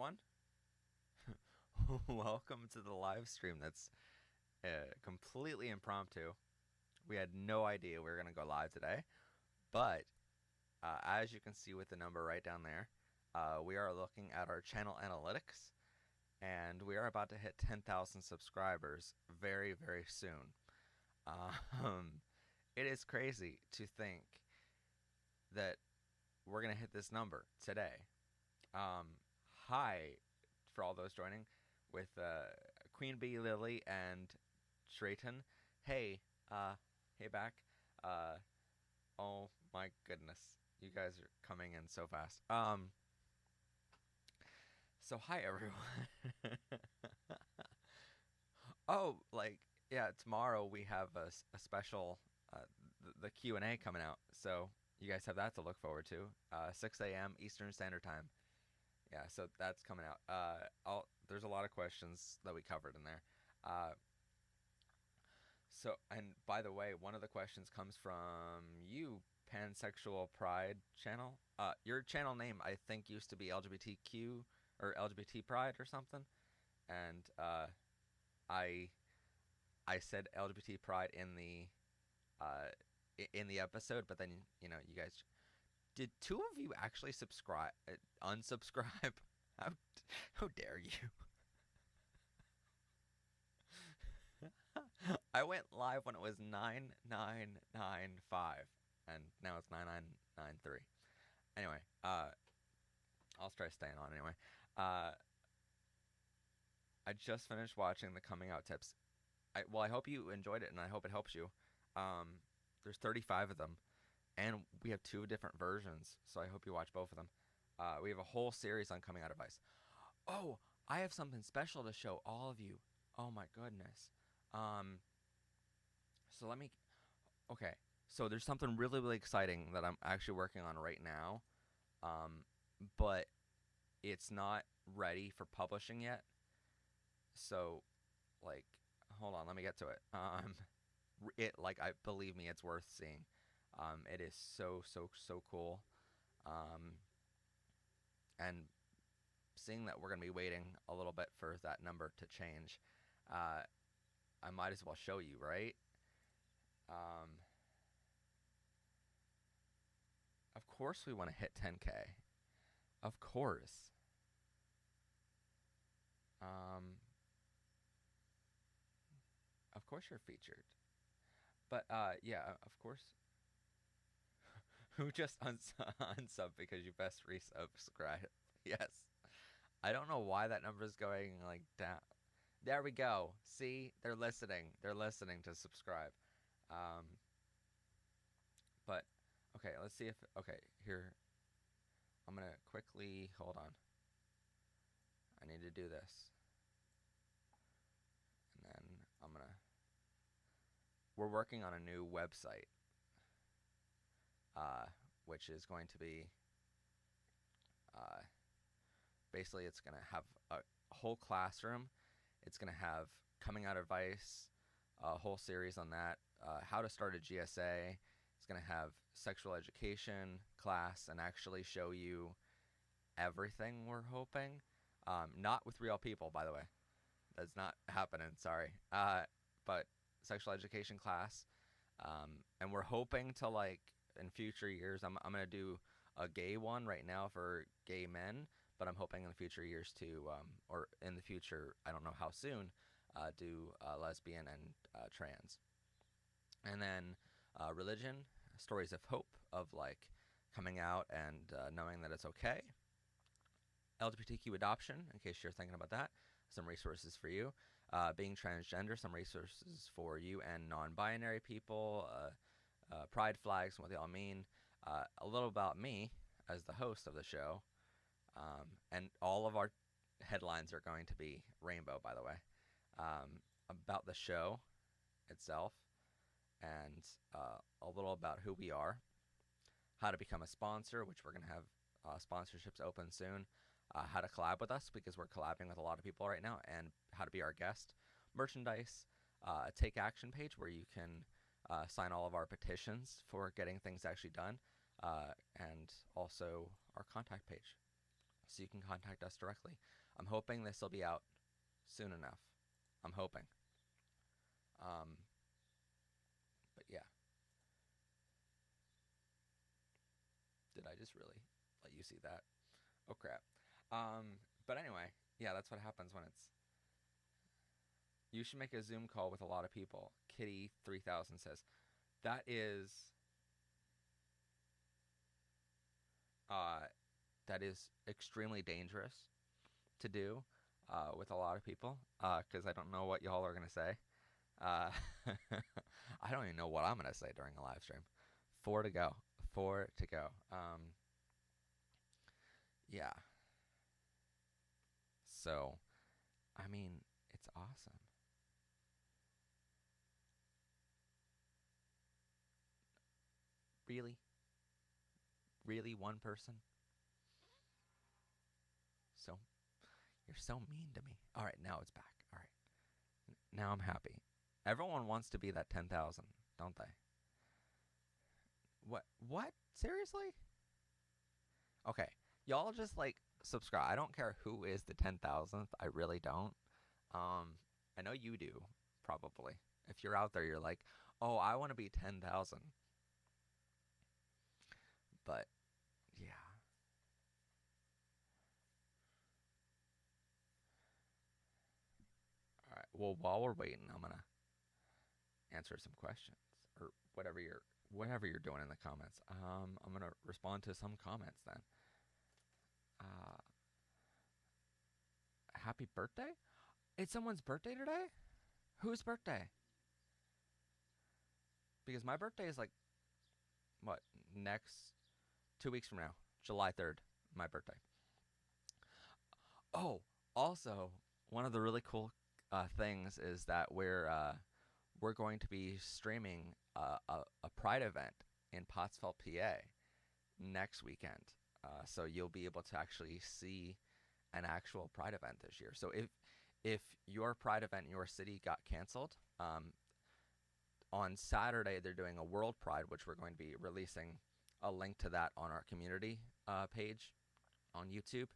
everyone. Welcome to the live stream that's completely impromptu. We had no idea we were going to go live today, but as you can see with the number right down there, we are looking at our channel analytics, and we are about to hit 10,000 subscribers very, very soon. Um, it is crazy to think that we're going to hit this number today. Hi, for all those joining, with Queen Bee, Lily, and Drayton. Hey, hey back. Uh, oh my goodness, you guys are coming in so fast. So hi everyone. Oh, like yeah, tomorrow we have a special the Q&A coming out, so you guys have that to look forward to. 6 a.m. Eastern Standard Time. Yeah, so that's coming out. There's a lot of questions that we covered in there. And by the way, one of the questions comes from you, Pansexual Pride channel. Your channel name, I think, used to be LGBTQ or LGBT Pride or something, and I I said LGBT Pride in the episode, but then you guys did two of you actually subscribe unsubscribe? How how dare you? I went live when it was 9995, and now it's 9993. Anyway, I'll try staying on anyway. I just finished watching the coming out tips. I hope you enjoyed it, and I hope it helps you. There's 35 of them, and we have two different versions, so I hope you watch both of them. We have a whole series on coming out advice. Oh, I have something special to show all of you. Oh my goodness. Um, so let me. Okay, so there's something really, really exciting that I'm actually working on right now, um, but it's not ready for publishing yet. So, like, hold on, let me get to it. I believe me, it's worth seeing. It is so cool. Um, and seeing that we're gonna be waiting a little bit for that number to change, uh, I might as well show you, right? Um, of course we want to hit 10K. Of course. Um, of course you're featured. But yeah, of course. Who just unsub because you best resubscribe? Yes. I don't know why that number is going like down. There we go. See, they're listening. They're listening to subscribe. Um, but okay, let's see if okay here. I'm gonna quickly hold on. I need to do this, and then I'm gonna. We're working on a new website, uh, which is going to be uh, basically it's gonna have a whole classroom. It's gonna have coming out advice, a whole series on that, how to start a GSA. It's going to have sexual education class and actually show you everything, we're hoping. Not with real people, by the way. That's not happening, sorry. But sexual education class. And we're hoping to, like, in future years, I'm going to do a gay one right now for gay men, but I'm hoping in the future years to, or in the future, I don't know how soon, do lesbian and trans. And then religion, stories of hope, of like coming out and knowing that it's okay. LGBTQ adoption, in case you're thinking about that, some resources for you. Being transgender, some resources for you and non-binary people. Pride flags and what they all mean. A little about me as the host of the show. And all of our headlines are going to be rainbow, by the way. About the show itself, and a little about who we are, how to become a sponsor, which we're going to have sponsorships open soon, how to collab with us because we're collabing with a lot of people right now, and how to be our guest, merchandise, a take action page where you can sign all of our petitions for getting things actually done, and also our contact page. so you can contact us directly. I'm hoping this will be out soon enough. I'm hoping. Um, but yeah. Did I just really let you see that? Oh crap. But anyway, yeah, that's what happens when it's. You should make a Zoom call with a lot of people. Kitty 3000 says that is uh, that is extremely dangerous to do with a lot of people because I don't know what y'all are gonna say. Uh, I don't even know what I'm gonna say during a live stream. 4 to go. 4 to go. Yeah. So, I mean, it's awesome. Really? Really? One person? So, you're so mean to me. All right, now it's back. All right. Now I'm happy. Everyone wants to be that 10,000, don't they? What? What? Seriously? Okay. Y'all just like subscribe. I don't care who is the 10,000th. I really don't. I know you do, probably. If you're out there, you're like, oh, I want to be 10,000. But, yeah. All right. Well, while we're waiting, I'm going to answer some questions or whatever you're doing in the comments. I'm going to respond to some comments then. Uh, happy birthday? It's someone's birthday today? Whose birthday? Because my birthday is like, what, next 2 weeks from now, July 3rd, my birthday. Oh, also, one of the really cool things is that we're going to be streaming a Pride event in Pottsville, PA, next weekend. So you'll be able to actually see an actual Pride event this year. So if your Pride event in your city got canceled, on Saturday they're doing a World Pride, which we're going to be releasing a link to that on our community page on YouTube.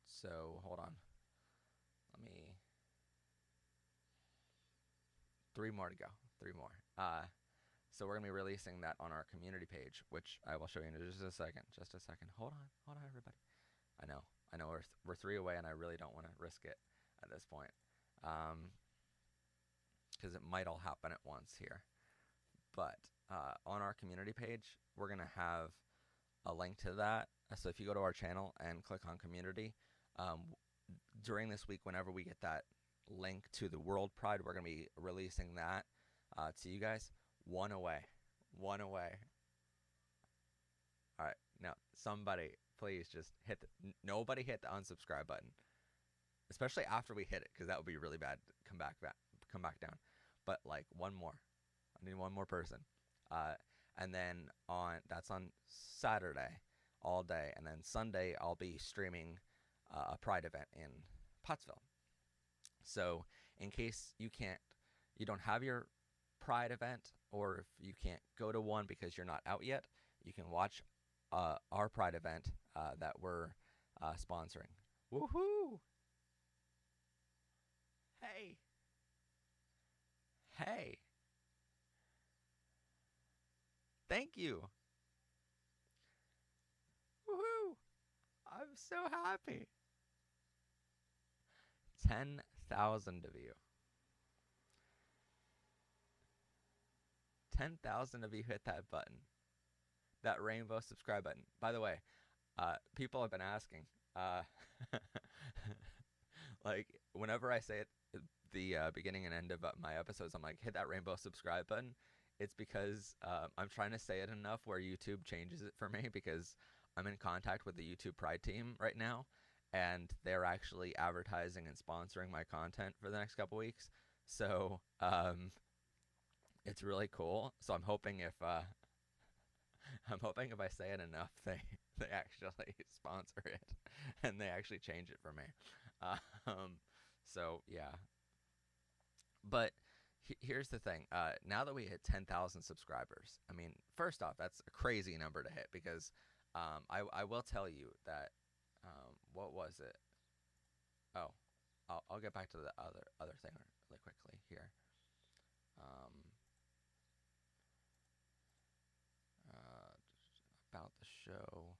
So hold on. Let me. 3 more to go. 3 more. So we're gonna be releasing that on our community page, which I will show you in just a second. Just a second. Hold on, everybody. I know. We're 3 away, and I really don't want to risk it at this point, because it might all happen at once here. But on our community page, we're gonna have a link to that. So if you go to our channel and click on community, during this week, whenever we get that link to the World Pride, we're going to be releasing that to you guys. 1 away. 1 away. All right. Now, somebody, please just nobody hit the unsubscribe button, especially after we hit it, because that would be really bad. Come back down. But like one more. I need one more person. And then that's on Saturday all day, and then Sunday I'll be streaming a Pride event in Pottsville. So in case you don't have your Pride event, or if you can't go to one because you're not out yet, you can watch our Pride event that we're sponsoring. Woohoo! Hey! Hey! Thank you! Woohoo! I'm so happy! 10,000 of you. 10,000 of you hit that button. That rainbow subscribe button. By the way, people have been asking, like, whenever I say it, the beginning and end of my episodes, I'm like, hit that rainbow subscribe button. It's because I'm trying to say it enough where YouTube changes it for me, because I'm in contact with the YouTube Pride team right now, and they're actually advertising and sponsoring my content for the next couple weeks. So it's really cool. So I'm hoping if I say it enough, they actually sponsor it and they actually change it for me. So yeah. But here's the thing. Now that we hit 10,000 subscribers, I mean, first off, that's a crazy number to hit, because I will tell you that what was it? Oh, I'll get back to the other thing really quickly here. Um, uh, about the show.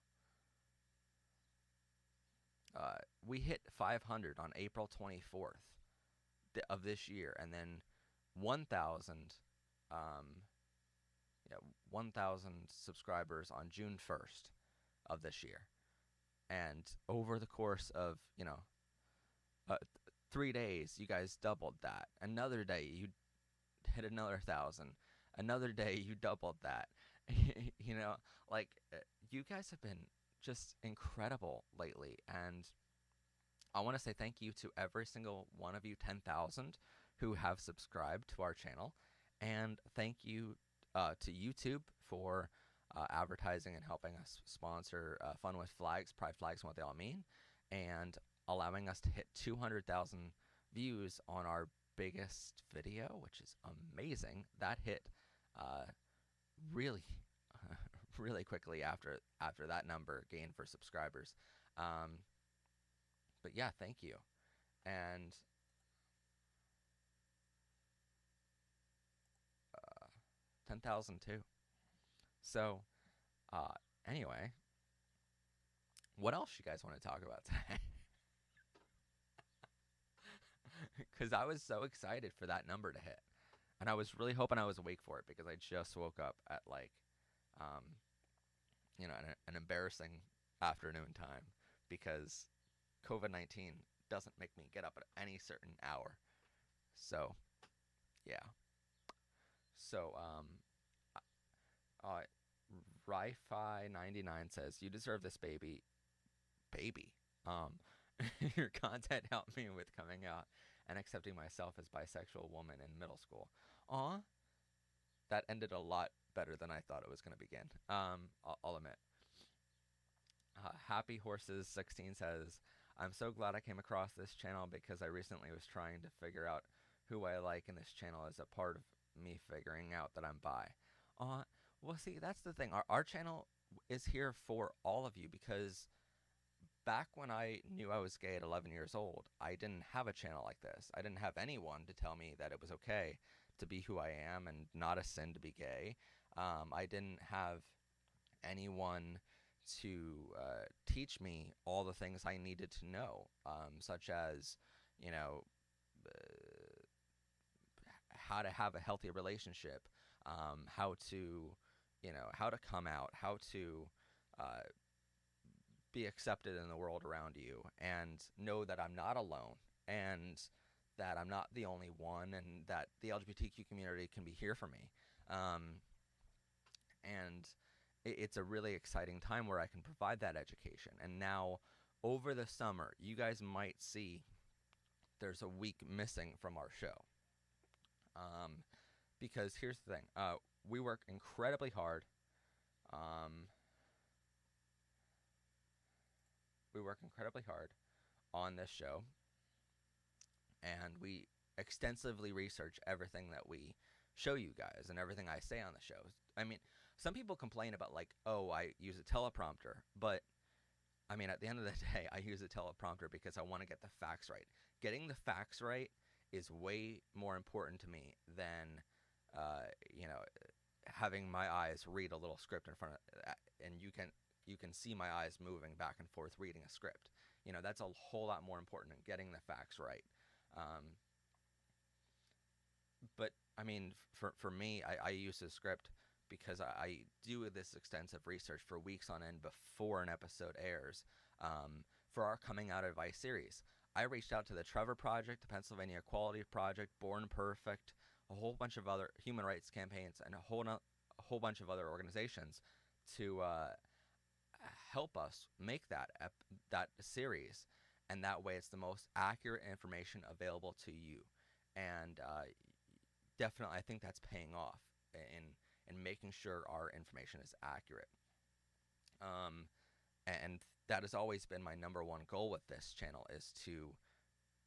We hit 500 on April 24th of this year, and then 1,000, um, yeah, 1,000 subscribers on June 1st of this year. And over the course of, 3 days, you guys doubled that. Another day, you hit another 1,000. Another day, you doubled that. you know, like you guys have been just incredible lately, and I want to say thank you to every single one of you, 10,000, who have subscribed to our channel. And thank you to YouTube for advertising and helping us sponsor Fun with Flags, Pride Flags, and what they all mean, and allowing us to hit 200,000 views on our biggest video, which is amazing. That hit really, really quickly after that number gained for subscribers. But yeah, thank you. And 10,000 too. So, uh, anyway, what else you guys want to talk about today? Because I was so excited for that number to hit. And I was really hoping I was awake for it because I just woke up at like, um, an embarrassing afternoon time because COVID-19 doesn't make me get up at any certain hour. So, yeah. So, uh, Ri-Fi99 says, "You deserve this, baby." Baby. Um, your content helped me with coming out and accepting myself as bisexual woman in middle school. Aw, that ended a lot better than I thought it was going to begin. I'll admit. Happy Horses 16 says, "I'm so glad I came across this channel because I recently was trying to figure out who I like, and this channel is a part of me figuring out that I'm bi." Well, see, that's the thing. Our channel is here for all of you because back when I knew I was gay at 11 years old, I didn't have a channel like this. I didn't have anyone to tell me that it was okay to be who I am and not a sin to be gay. I didn't have anyone to teach me all the things I needed to know, such as, you know, how to have a healthy relationship, how to, how to come out, how to be accepted in the world around you, and know that I'm not alone, and that I'm not the only one, and that the LGBTQ community can be here for me. And it's a really exciting time where I can provide that education. And now, over the summer, you guys might see there's a week missing from our show. Because here's the thing. We work incredibly hard. We work incredibly hard on this show. And we extensively research everything that we show you guys and everything I say on the shows. I mean, some people complain about like, oh, I use a teleprompter, but I mean, at the end of the day, I use a teleprompter because I want to get the facts right. Getting the facts right is way more important to me than, you know, having my eyes read a little script in front of, and you can see my eyes moving back and forth reading a script. You know, that's a whole lot more important than getting the facts right. But I mean, for me, I use the script because I do this extensive research for weeks on end before an episode airs. For our Coming Out Advice series, I reached out to the Trevor Project, the Pennsylvania Equality Project, Born Perfect, a whole bunch of other human rights campaigns, and a whole bunch of other organizations to help us make that series, and that way it's the most accurate information available to you. And definitely, I think that's paying off in making sure our information is accurate. And that has always been my number one goal with this channel, is to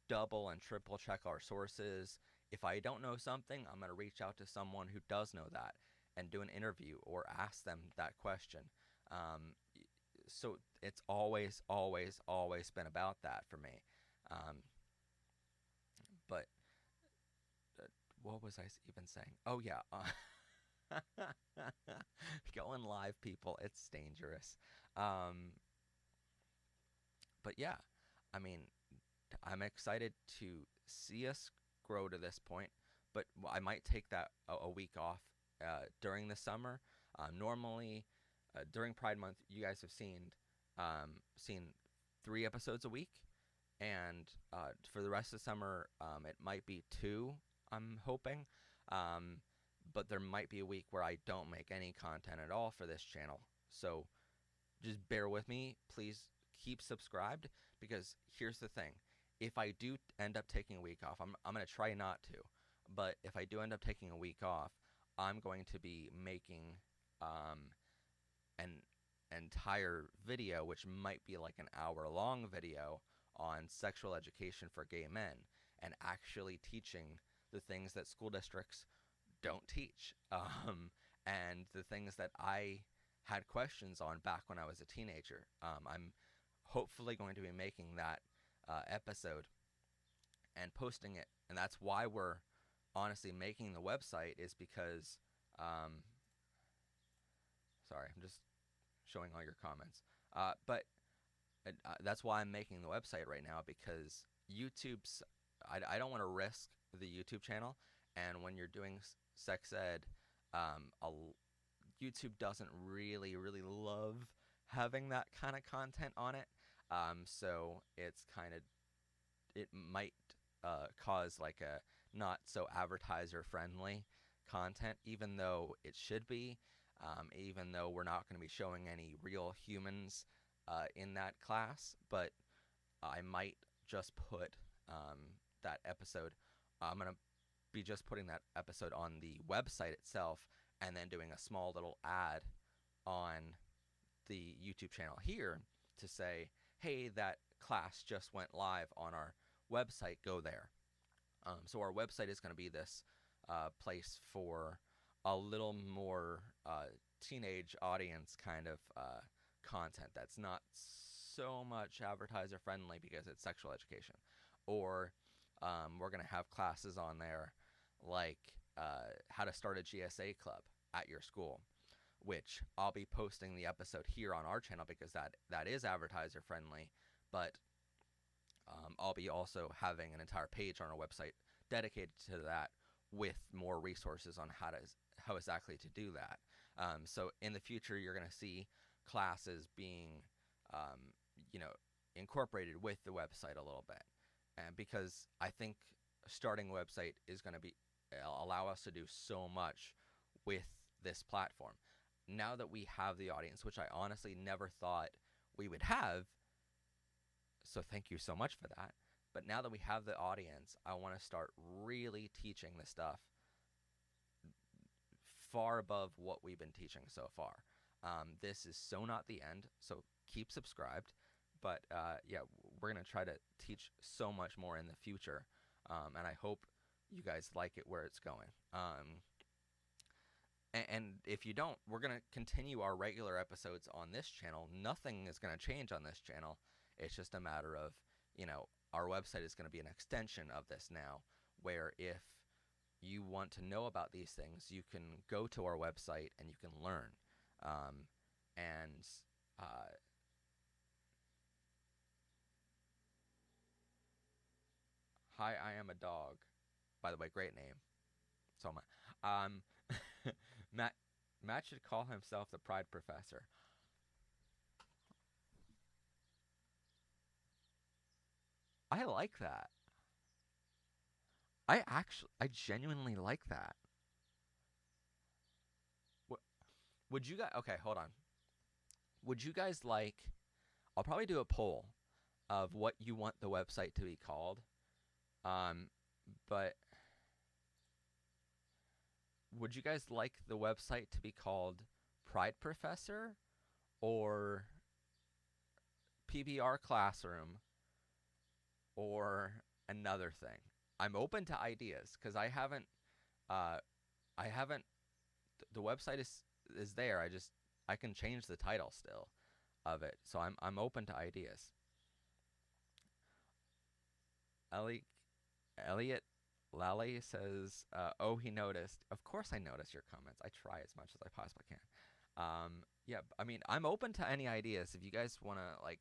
double and triple check our sources. If I don't know something, I'm going to reach out to someone who does know that and do an interview or ask them that question. so it's always been about that for me. Um, but what was I even saying? Oh yeah, going live, people. It's dangerous. Um, but yeah, I mean, I'm excited to see us grow to this point, but I might take that a week off during the summer. Normally, during Pride Month, you guys have seen 3 episodes a week, and for the rest of the summer, it might be two. I'm hoping, um, but there might be a week where I don't make any content at all for this channel. So just bear with me. Please keep subscribed, because here's the thing. If I do end up taking a week off, I'm going to try not to. But if I do end up taking a week off, I'm going to be making an entire video, which might be like an hour-long video on sexual education for gay men, and actually teaching the things that school districts don't teach, and the things that I had questions on back when I was a teenager. I'm hopefully going to be making that episode and posting it, and that's why we're honestly making the website, is because sorry, I'm just showing all your comments. But that's why I'm making the website right now, because YouTube's I don't want to risk the YouTube channel, and when you're doing sex ed, YouTube doesn't really love having that kind of content on it. So it's kind of, it might cause like a not so advertiser friendly content, even though it should be. Even though we're not going to be showing any real humans in that class, but I might just put that episode. I'm going to be just putting that episode on the website itself, and then doing a small little ad on the YouTube channel here to say, hey, that class just went live on our website, go there. So our website is going to be this place for a little more teenage audience kind of content that's not so much advertiser friendly, because it's sexual education. Or we're going to have classes on there like how to start a GSA club at your school, which I'll be posting the episode here on our channel, because that is advertiser friendly. But I'll be also having an entire page on our website dedicated to that, with more resources on how exactly to do that. So in the future, you're going to see classes being, you know, incorporated with the website a little bit, and because I think starting a website is going to be allow us to do so much with this platform. Now that we have the audience, which I honestly never thought we would have, so thank you so much for that. But now that we have the audience, I want to start really teaching this stuff far above what we've been teaching so far. This is so not the end, so keep subscribed. But yeah, we're going to try to teach so much more in the future, and I hope you guys like it where it's going. And if you don't, we're going to continue our regular episodes on this channel. Nothing is going to change on this channel. It's just a matter of, you know, our website is going to be an extension of this now, where if you want to know about these things, you can go to our website and you can learn. And hi, I am a dog. By the way, great name. So am I. Matt should call himself the Pride Professor. I like that. I genuinely like that. Would you guys? Okay, hold on. Would you guys like? I'll probably do a poll of what you want the website to be called. Um, but would you guys like the website to be called Pride Professor, or PBR Classroom, or another thing? I'm open to ideas, because I haven't. The website is there. I can change the title still. of it. So I'm open to ideas. Ellie Elliot Lally says, "Oh, he noticed. Of course, I notice your comments. I try as much as I possibly can. Yeah, I mean, I'm open to any ideas. If you guys want to like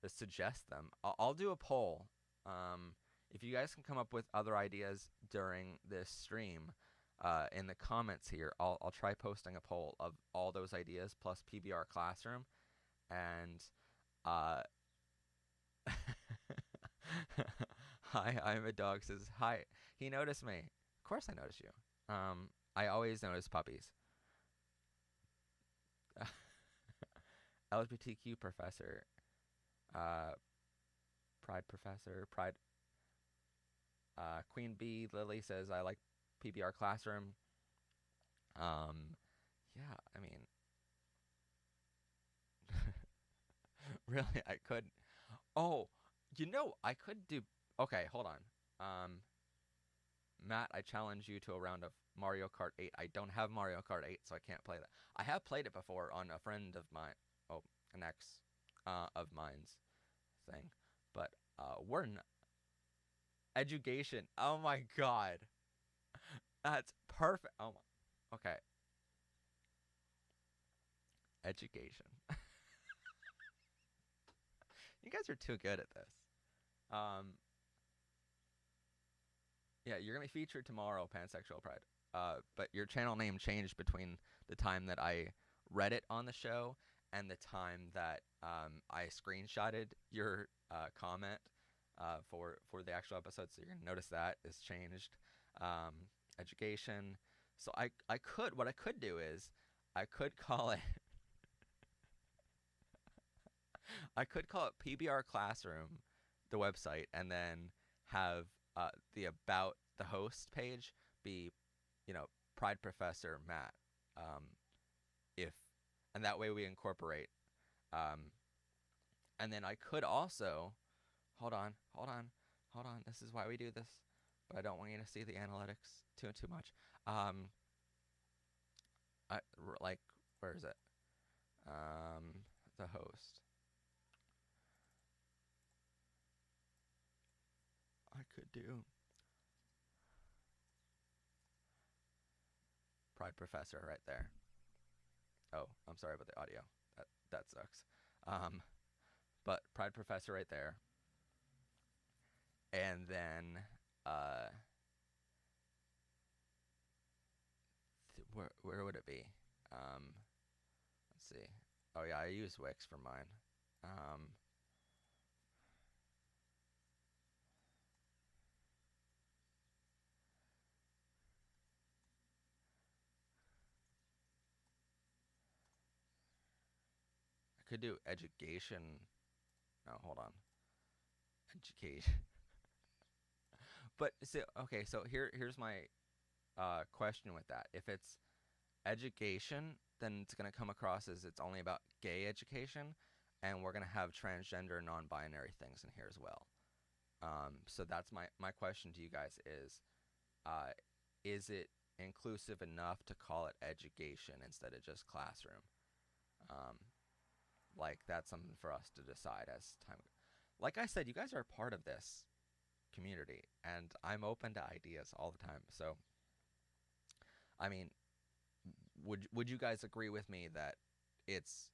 suggest them, I'll do a poll. If you guys can come up with other ideas during this stream, in the comments here, I'll try posting a poll of all those ideas plus PBR Classroom, and uh, hi, I'm a dog says hi. He noticed me. Of course, I notice you. I always notice puppies. LGBTQ professor, uh, Pride professor, Pride. Queen Bee Lily says I like PBR Classroom. Um, yeah, I mean, really, I could. Oh, I could do. Okay, hold on. Matt, I challenge you to a round of Mario Kart 8. I don't have Mario Kart 8, so I can't play that. I have played it before on a friend of mine. Oh, an ex of mine's thing. But we're in education. Oh my god. That's perfect. Oh my. Okay. Education. You guys are too good at this. Um, yeah, you're gonna be featured tomorrow, Pansexual Pride. But your channel name changed between the time that I read it on the show and the time that I screenshotted your comment for the actual episode. So you're gonna notice that is changed. Education. So I could what I could do is I could call it I could call it PBR Classroom, the website, and then have the about the host page be, Pride Professor Matt. Um, if and that way we incorporate. Um, and then I could also hold on. This is why we do this, but I don't want you to see the analytics too much. Um, like where is it? The host. I could do Pride Professor right there. Oh, I'm sorry about the audio. That sucks. Um, but Pride Professor right there, and then uh, where would it be? Let's see. Oh yeah, I use Wix for mine. Um, I could do education. No, hold on. Education. But so okay, so here's my question with that. If it's education, then it's gonna come across as it's only about gay education, and we're gonna have transgender, non-binary things in here as well. So that's my question to you guys uh, is it inclusive enough to call it education instead of just classroom? Um, like that's something for us to decide as time. Like I said, you guys are part of this community, and I'm open to ideas all the time. So, I mean, would you guys agree with me that it's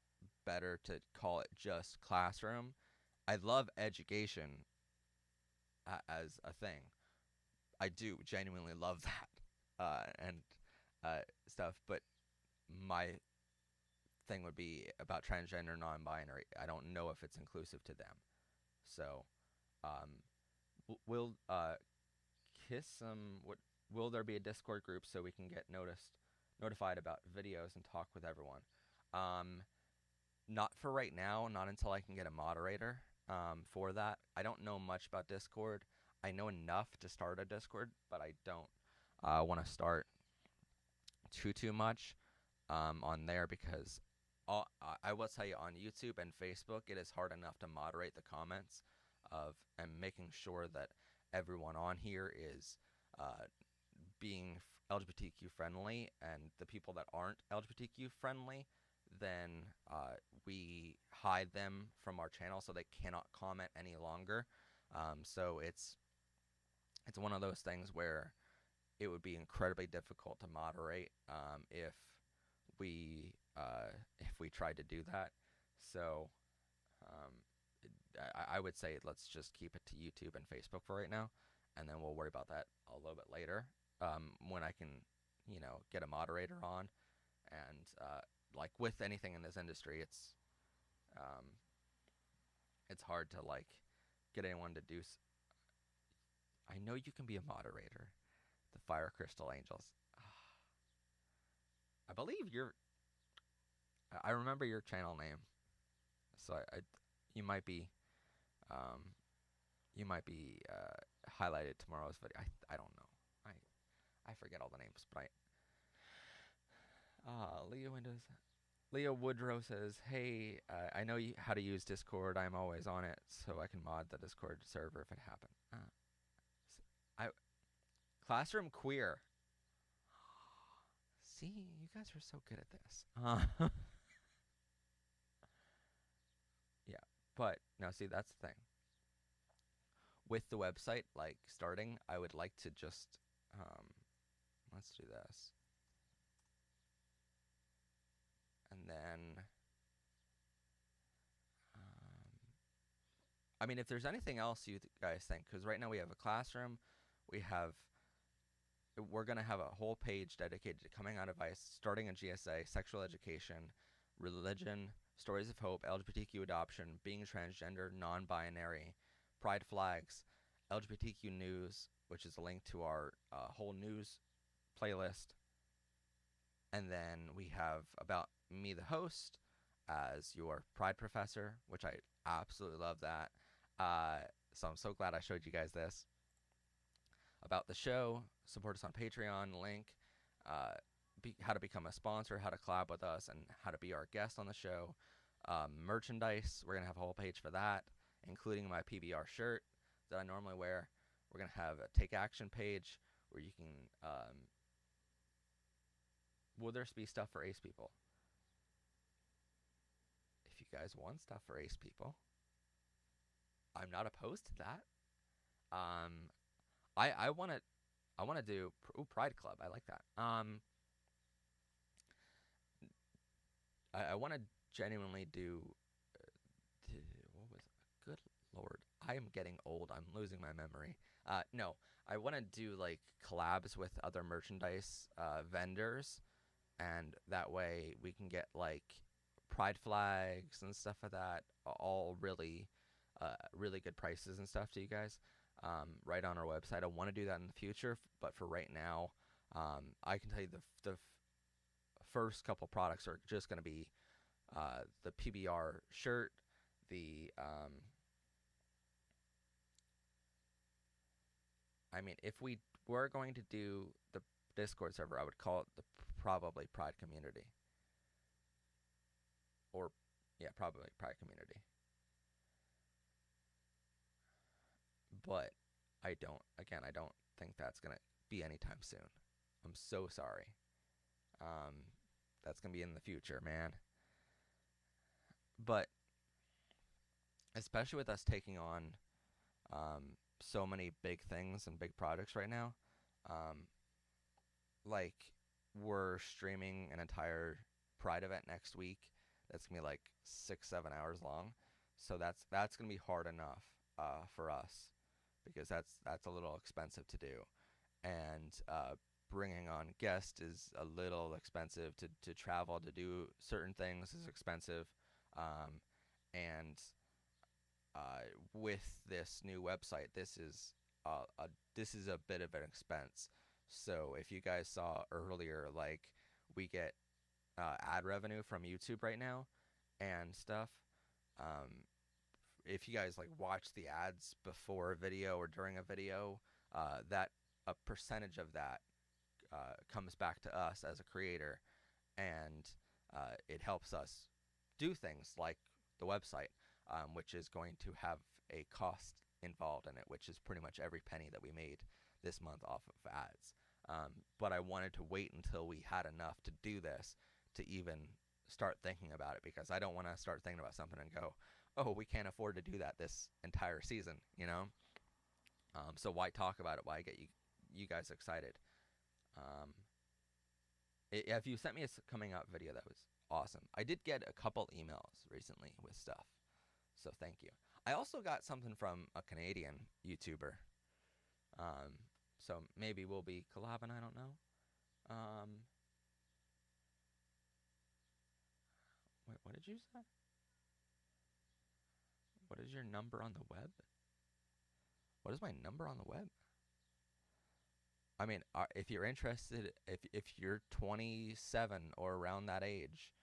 better to call it just classroom? I love education as a thing. I do genuinely love that and stuff. But my thing would be about transgender, non-binary. I don't know if it's inclusive to them. So, um, will kiss some? What will there be a Discord group so we can get notified about videos and talk with everyone? Um, Not for right now. Not until I can get a moderator. For that, I don't know much about Discord. I know enough to start a Discord, but I don't want to start too much on there because I will tell you on YouTube and Facebook, it is hard enough to moderate the comments of and making sure that everyone on here is being LGBTQ friendly, and the people that aren't LGBTQ friendly, then we hide them from our channel so they cannot comment any longer. So it's one of those things where it would be incredibly difficult to moderate we if we tried to do that. So um, I would say let's just keep it to YouTube and Facebook for right now, and then we'll worry about that a little bit later when I can, get a moderator on. And like with anything in this industry, um, it's hard to like get anyone to do. I know you can be a moderator. The Fire Crystal Angels. I believe I remember your channel name, so you might be um, highlighted tomorrow's video. I don't know. I forget all the names, but Leo Woodrow says, "Hey, I know how to use Discord. I'm always on it, so I can mod the Discord server if it happened." I Classroom Queer. See, you guys are so good at this. Yeah, but now see, that's the thing. With the website, like starting, I would like to just, let's do this. And then, I mean, if there's anything else you guys think, because right now we have a classroom, we're going to have a whole page dedicated to coming out of ICE, starting a GSA, sexual education, religion, stories of hope, LGBTQ adoption, being transgender, non-binary, pride flags, LGBTQ news, which is a link to our whole news playlist. And then we have about me, the host, as your pride professor, which I absolutely love that. So I'm so glad I showed you guys this. About the show, support us on Patreon, link, how to become a sponsor, how to collab with us, and how to be our guest on the show. Merchandise, we're going to have a whole page for that, including my PBR shirt that I normally wear. We're going to have a Take Action page where you can, will there be stuff for ace people? If you guys want stuff for ace people, I'm not opposed to that. I want to do Pride Club. I like that. I want to genuinely do. What was? Good lord, I am getting old. I'm losing my memory. No, I want to do like collabs with other merchandise vendors, and that way we can get like pride flags and stuff like that, all really good prices and stuff to you guys, right on our website. I want to do that in the future, but for right now, I can tell you the first couple products are just going to be the PBR shirt, I mean, if we were going to do the Discord server, I would call it probably Pride Community. Or, yeah, probably Pride Community. But I don't think that's going to be anytime soon. I'm so sorry. That's going to be in the future, man. But especially with us taking on so many big things and big projects right now, like we're streaming an entire Pride event next week. That's gonna be like 6-7 hours long, so that's gonna be hard enough for us, because that's a little expensive to do, and bringing on guests is a little expensive to travel to do certain things is expensive, and with this new website, this is a bit of an expense. So if you guys saw earlier, like we get ad revenue from YouTube right now and stuff. If you guys like watch the ads before a video or during a video, that a percentage of that comes back to us as a creator, and it helps us do things like the website, which is going to have a cost involved in it, which is pretty much every penny that we made this month off of ads. But I wanted to wait until we had enough to do this to even start thinking about it, because I don't want to start thinking about something and go, oh, we can't afford to do that this entire season, you know? So why talk about it? Why get you guys excited? Um, if you sent me a coming out video, that was awesome. I did get a couple emails recently with stuff, so thank you. I also got something from a Canadian YouTuber. So maybe we'll be collabing. I don't know. Wait, what did you say? What is your number on the web? What is my number on the web? I mean, if you're interested, if you're 27 or around that age,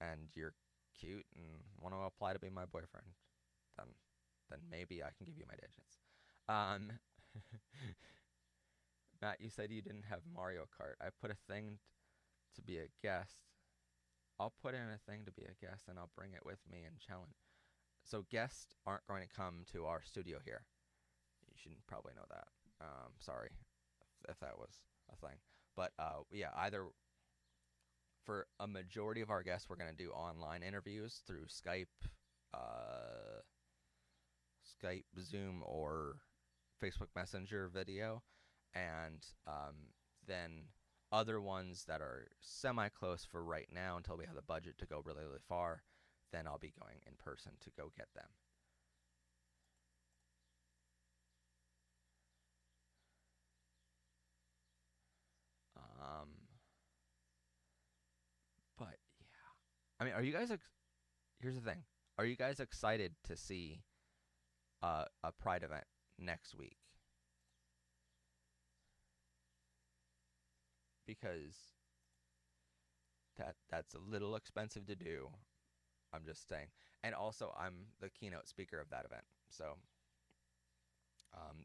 and you're cute and want to apply to be my boyfriend, then maybe I can give you my digits. Um, Matt, you said you didn't have Mario Kart. I put a thing to be a guest. I'll put in a thing to be a guest, and I'll bring it with me and challenge. So guests aren't going to come to our studio here. You should probably know that. Sorry if that was a thing. But yeah, either for a majority of our guests, we're going to do online interviews through Skype, Zoom, or Facebook Messenger video, and then other ones that are semi-close for right now until we have the budget to go really, really far, then I'll be going in person to go get them. But yeah, I mean, are you guys? Here's the thing: are you guys excited to see a Pride event next week? Because that's a little expensive to do. I'm just saying. And also, I'm the keynote speaker of that event. So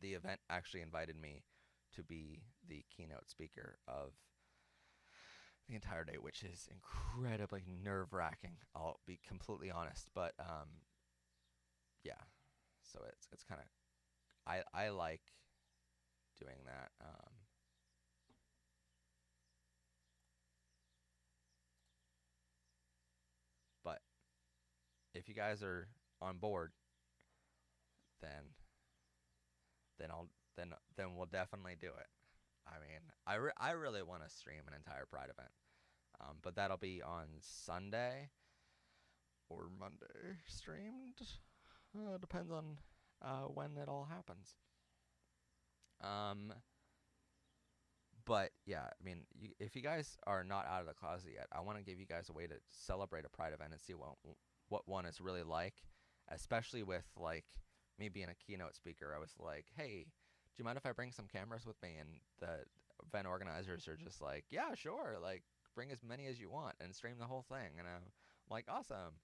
the event actually invited me to be the keynote speaker of the entire day, which is incredibly nerve-wracking. I'll be completely honest, but yeah. So it's kind of I like doing that. But if you guys are on board, then I'll we'll definitely do it. I mean, I really want to stream an entire Pride event, but that'll be on Sunday or Monday streamed. Depends on when it all happens. Um, but yeah, I mean, if you guys are not out of the closet yet, I want to give you guys a way to celebrate a Pride event and see what one is really like, especially with like me being a keynote speaker. I was like, hey, do you mind if I bring some cameras with me? And the event organizers are just like, yeah, sure, like bring as many as you want and stream the whole thing. And I'm like, awesome.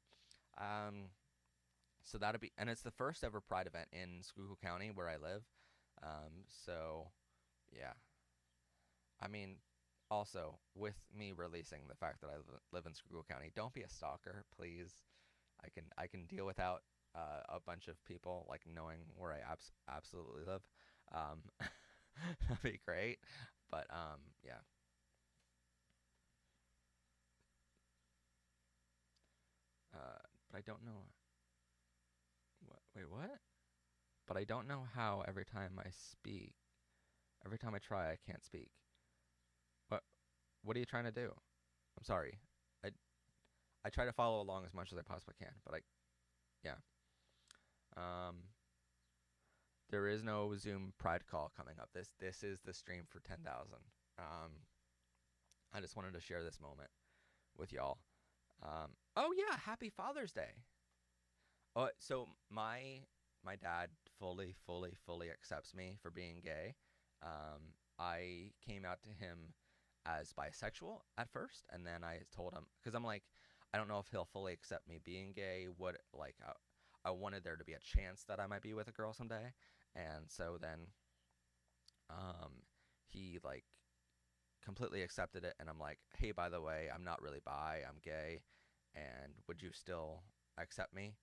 So that'll be, and it's the first ever Pride event in Schuylkill County where I live. So yeah, I mean, also with me releasing the fact that I live in Schuylkill County, don't be a stalker, please. I can deal without a bunch of people like knowing where I absolutely live. That'd be great. But yeah. But I don't know. Wait, what? But I don't know how every time I speak, every time I try, I can't speak. What? What are you trying to do? I'm sorry. I I try to follow along as much as I possibly can, but yeah. Um, there is no Zoom Pride call coming up. This is the stream for 10,000. Um, I just wanted to share this moment with y'all. Oh yeah, happy Father's Day. Oh, so my dad fully accepts me for being gay. I came out to him as bisexual at first, and then I told him, because I'm like, I don't know if he'll fully accept me being gay. What like I wanted there to be a chance that I might be with a girl someday, and so then um, he like completely accepted it, and I'm like, hey, by the way, I'm not really bi, I'm gay, and would you still accept me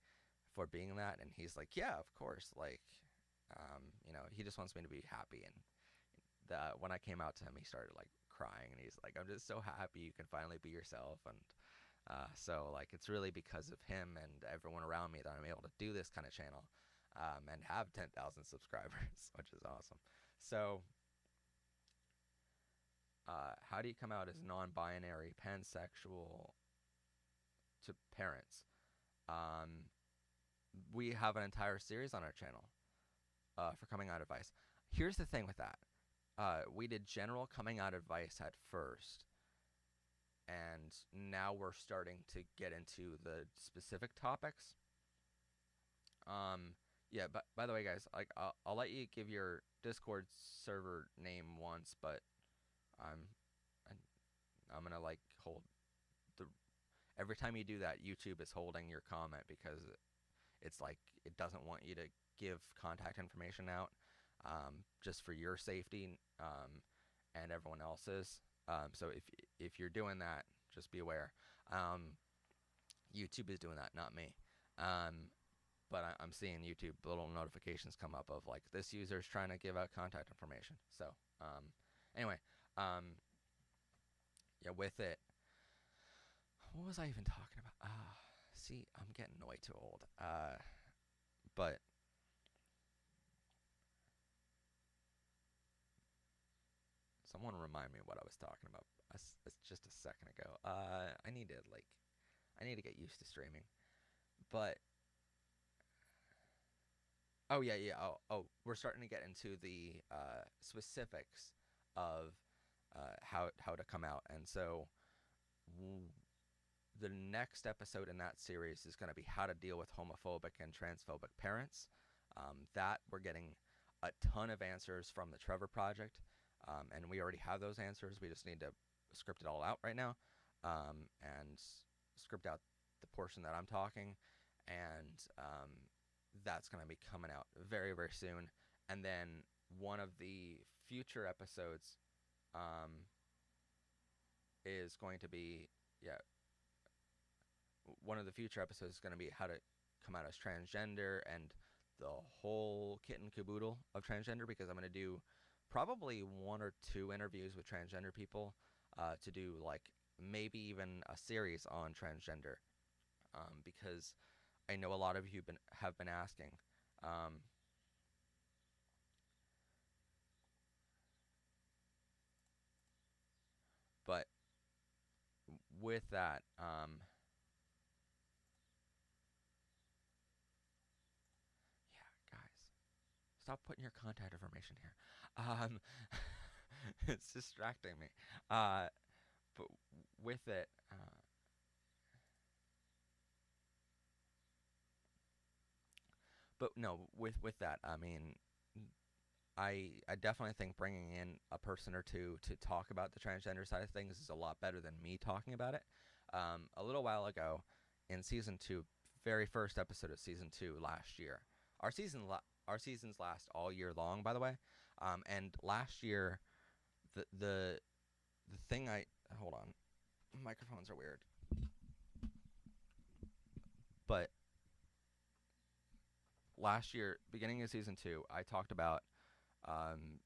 for being that? And he's like, yeah, of course. Like, he just wants me to be happy. And when I came out to him, he started like crying, and he's like, I'm just so happy you can finally be yourself. And So like it's really because of him and everyone around me that I'm able to do this kind of channel, and have 10,000 subscribers, which is awesome. So, how do you come out as non-binary, pansexual to parents? Um, we have an entire series on our channel for coming out advice. Here's the thing with that. We did general coming out advice at first, and now we're starting to get into the specific topics. Yeah, but by the way, guys, like I'll let you give your Discord server name once, but I'm I'm gonna like hold the every time you do that, YouTube is holding your comment because it's like it doesn't want you to give contact information out, just for your safety, and everyone else's. So if you're doing that, just be aware. YouTube is doing that, not me. But I'm seeing YouTube little notifications come up of like this user is trying to give out contact information. So anyway, yeah, with it, what was I even talking about? See, I'm getting way too old. But someone remind me what I was talking about. Just a second ago. I need to get used to streaming. But oh yeah, yeah. We're starting to get into the specifics of how to come out, and so the next episode in that series is going to be how to deal with homophobic and transphobic parents. That we're getting a ton of answers from the Trevor Project, and we already have those answers. We just need to script it all out right now, and script out the portion that I'm talking, and that's going to be coming out very, very soon. And then one of the future episodes is going to be, yeah, one of the future episodes is going to be how to come out as transgender and the whole kit and caboodle of transgender, because I'm going to do probably one or two interviews with transgender people, to do like maybe even a series on transgender, because I know a lot of you have been asking. But with that, yeah, guys, stop putting your contact information here. Um, it's distracting me. But with it, but no, with that, I mean, I definitely think bringing in a person or two to talk about the transgender side of things is a lot better than me talking about it. A little while ago, in season 2, very first episode of season 2 last year, our our seasons last all year long, by the way. And last year, the thing I hold on, microphones are weird, but last year, beginning of season 2, I talked about um,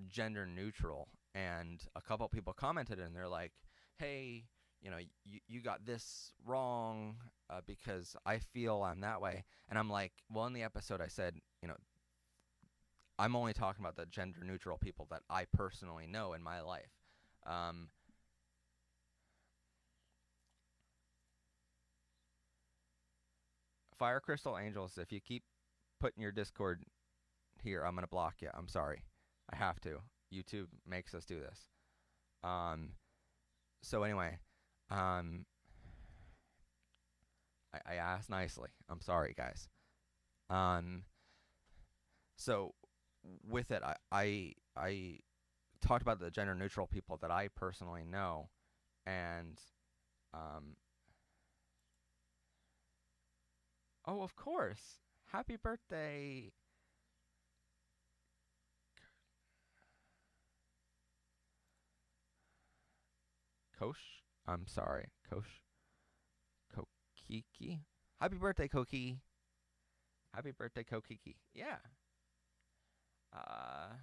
gender neutral, and a couple people commented and they're like, hey, you got this wrong, because I feel I'm that way. And I'm like, well, in the episode I said, I'm only talking about the gender neutral people that I personally know in my life. Fire Crystal Angels, if you keep putting your Discord here, I'm going to block you. I'm sorry. I have to. YouTube makes us do this. Um, so anyway, um, I asked nicely. I'm sorry, guys. Um, so with it, I talked about the gender neutral people that I personally know, and um, oh, of course, happy birthday, Kosh. I'm sorry, Kosh, Kokiki. Happy birthday, Koki. Happy birthday, Kokiki. Yeah. Uh,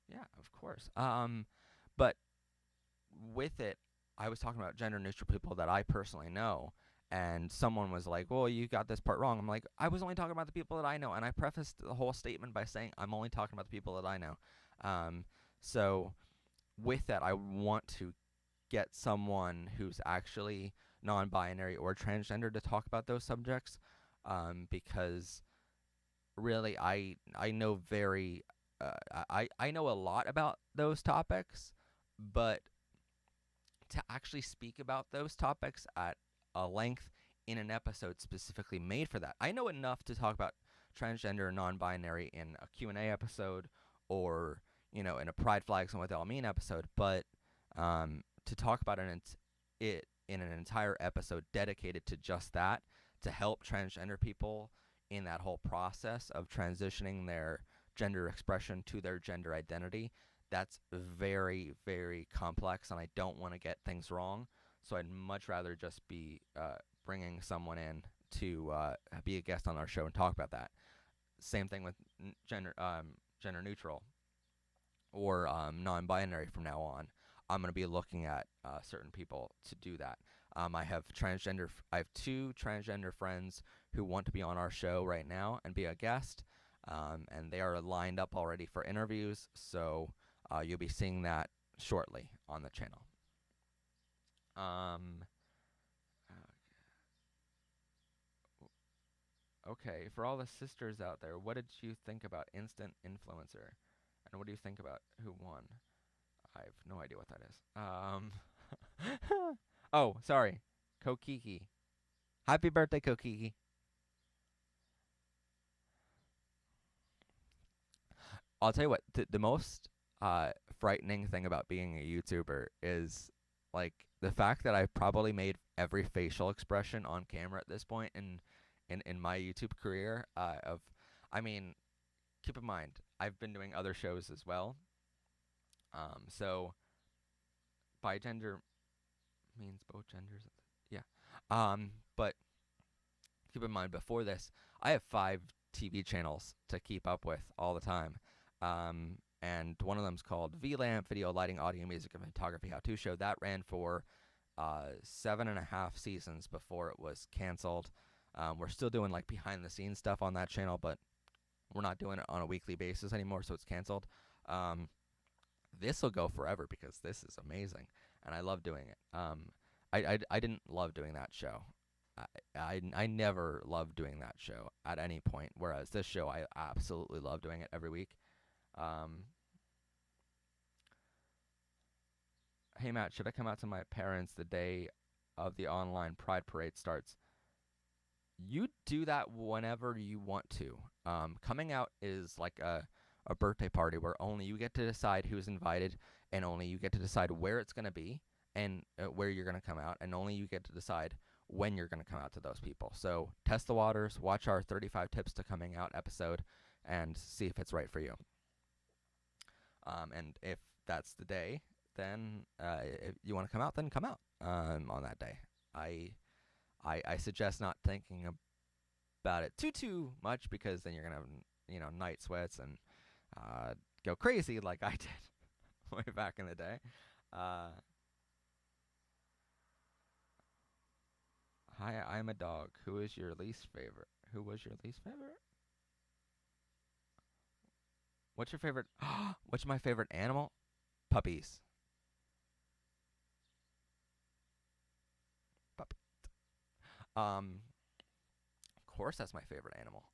yeah, of course. But with it, I was talking about gender neutral people that I personally know, and someone was like, "Well, you got this part wrong." I'm like, "I was only talking about the people that I know," and I prefaced the whole statement by saying I'm only talking about the people that I know. Um, so with that, I want to get someone who's actually non-binary or transgender to talk about those subjects, because really I know very I know a lot about those topics, but to actually speak about those topics at a length in an episode specifically made for that. I know enough to talk about transgender and non-binary in a Q&A episode, or, in a Pride Flags and What They All Mean episode, but to talk about it in an entire episode dedicated to just that, to help transgender people in that whole process of transitioning their gender expression to their gender identity, that's very, very complex, and I don't want to get things wrong. So I'd much rather just be bringing someone in to be a guest on our show and talk about that. Same thing with gender neutral or non-binary from now on. I'm going to be looking at certain people to do that. I have two transgender friends who want to be on our show right now and be a guest, and they are lined up already for interviews. So you'll be seeing that shortly on the channel. Okay, for all the sisters out there, what did you think about Instant Influencer? And what do you think about who won? I have no idea what that is. Oh, sorry. Kokiki. Happy birthday, Kokiki. I'll tell you what, the most frightening thing about being a YouTuber is like the fact that I've probably made every facial expression on camera at this point in my YouTube career. I mean, keep in mind, I've been doing other shows as well. So bi-gender means both genders. Yeah. But keep in mind, before this, I have 5 TV channels to keep up with all the time. And one of them's called VLAMP, Video, Lighting, Audio, Music, and Photography How-To Show. That ran for 7.5 seasons before it was canceled. We're still doing like behind-the-scenes stuff on that channel, but we're not doing it on a weekly basis anymore, so it's canceled. This will go forever because this is amazing, and I love doing it. I didn't love doing that show. I never loved doing that show at any point, whereas this show I absolutely love doing it every week. Hey Matt, should I come out to my parents the day of the online Pride Parade starts? You do that whenever you want to. Coming out is like a birthday party where only you get to decide who's invited, and only you get to decide where it's going to be, and where you're going to come out, and only you get to decide when you're going to come out to those people. So test the waters, watch our 35 tips to coming out episode, and see if it's right for you. And if that's the day, then if you want to come out, then come out on that day. I suggest not thinking about it too much, because then you're gonna have night sweats and go crazy like I did way back in the day. Hi, I'm a dog. Who is your least favorite? Who was your least favorite? What's your favorite? What's my favorite animal? Puppies. Puppy. Of course, that's my favorite animal.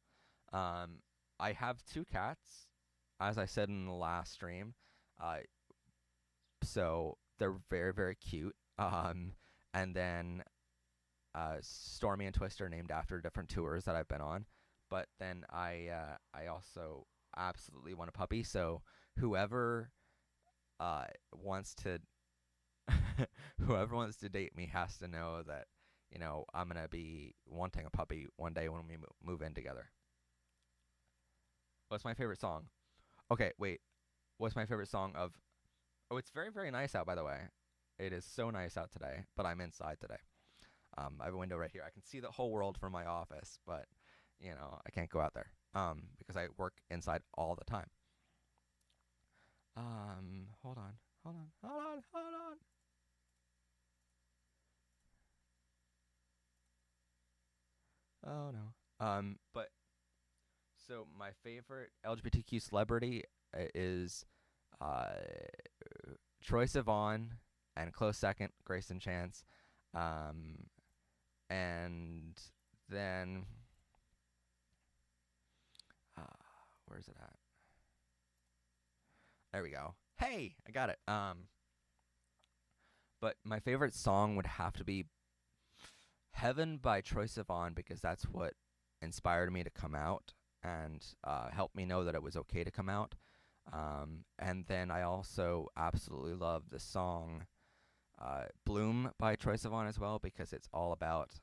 Um, I have 2 cats, as I said in the last stream. Uh, so they're very, very cute. And then Stormy and Twister named after different tours that I've been on. But then I also absolutely want a puppy. So whoever wants to whoever wants to date me has to know that I'm gonna be wanting a puppy one day when we move in together. What's my favorite song? Okay, wait. What's my favorite song of? Oh, it's very, very nice out, by the way. It is so nice out today, but I'm inside today. I have a window right here. I can see the whole world from my office, but I can't go out there because I work inside all the time. Hold on. Oh no. But so my favorite LGBTQ celebrity is uh, Troye Sivan, and close second, Grayson Chance. Um, and then, uh, where's it at? There we go. Hey, I got it. But my favorite song would have to be Heaven by Troye Sivan because that's what inspired me to come out and helped me know that it was okay to come out. And then I also absolutely love the song Bloom by Troye Sivan as well because it's all about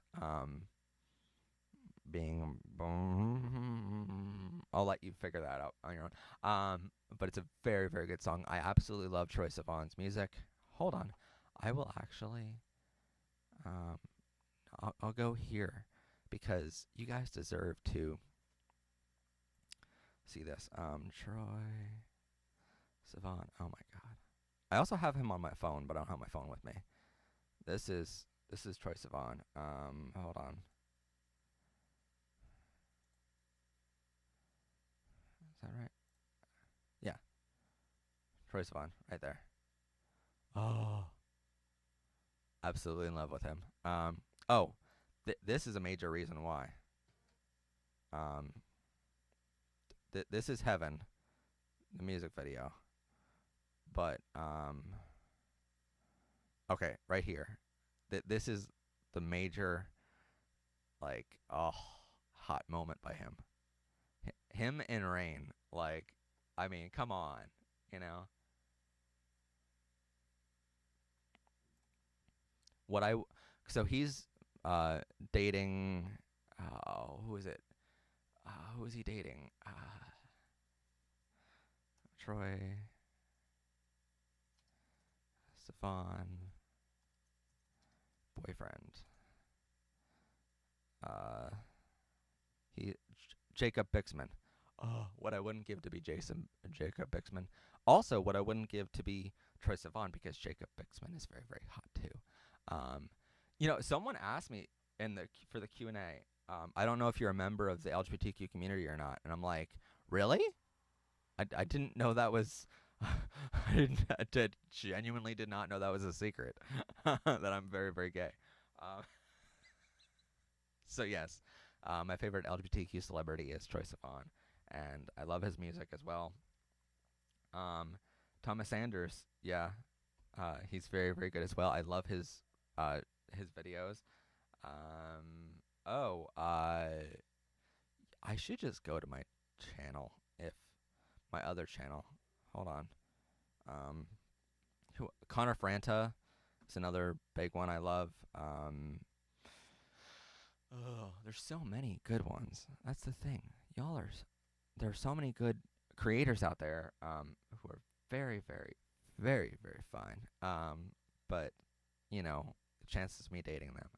being. I'll let you figure that out on your own. But it's a very, very good song. I absolutely love Troye Sivan's music. Hold on. I will actually. Um, I'll go here because you guys deserve to see this. Troye Sivan. Oh my God. I also have him on my phone, but I don't have my phone with me. This is Troye Sivan. Hold on. Is that right? Yeah, Troye Sivan, right there. Oh, absolutely in love with him. Oh, this is a major reason why. Um, this is Heaven, the music video. But okay, right here. This is the major, like, oh, hot moment by him. Him in Rain. Like, I mean, come on, you know. What I so he's uh dating. Who is it? Who is he dating? Troye Sivan boyfriend. Uh, he Jacob Bixman. Oh, what I wouldn't give to be Jacob Bixman. Also, what I wouldn't give to be Troye Sivan because Jacob Bixman is very, very hot too. Um, someone asked me in the for the Q&A. I don't know if you're a member of the LGBTQ community or not, and I'm like, really? I didn't know that was. Genuinely did not know that was a secret. That I'm very, very gay. Um, so yes, my favorite LGBTQ celebrity is Troye Sivan, and I love his music as well. Um, Thomas Sanders, yeah, he's very, very good as well. I love his videos. Oh, I should just go to my channel if my other channel. Hold on. Um, Connor Franta is another big one I love. Oh, there's so many good ones. That's the thing. There's so many good creators out there who are very, very, very, very fine. But the chances of me dating them.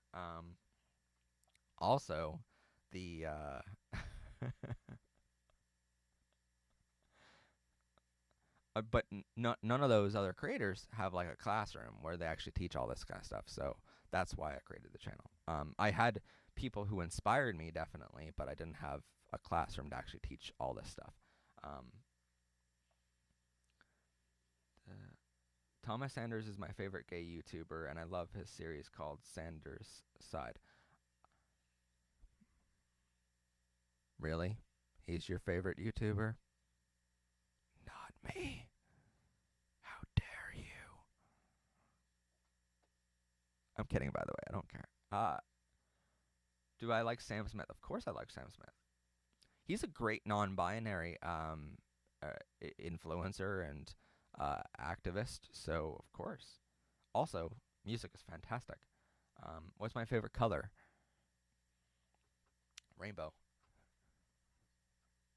Also, the but none of those other creators have like a classroom where they actually teach all this kind of stuff. So that's why I created the channel. I had people who inspired me definitely, but I didn't have a classroom to actually teach all this stuff. Um, Thomas Sanders is my favorite gay YouTuber, and I love his series called Sanders Side. Really? He's your favorite YouTuber? Not me. How dare you? I'm kidding, by the way. I don't care. Do I like Sam Smith? Of course I like Sam Smith. He's a great non-binary influencer and activist, so of course. Also, music is fantastic. What's my favorite color? Rainbow.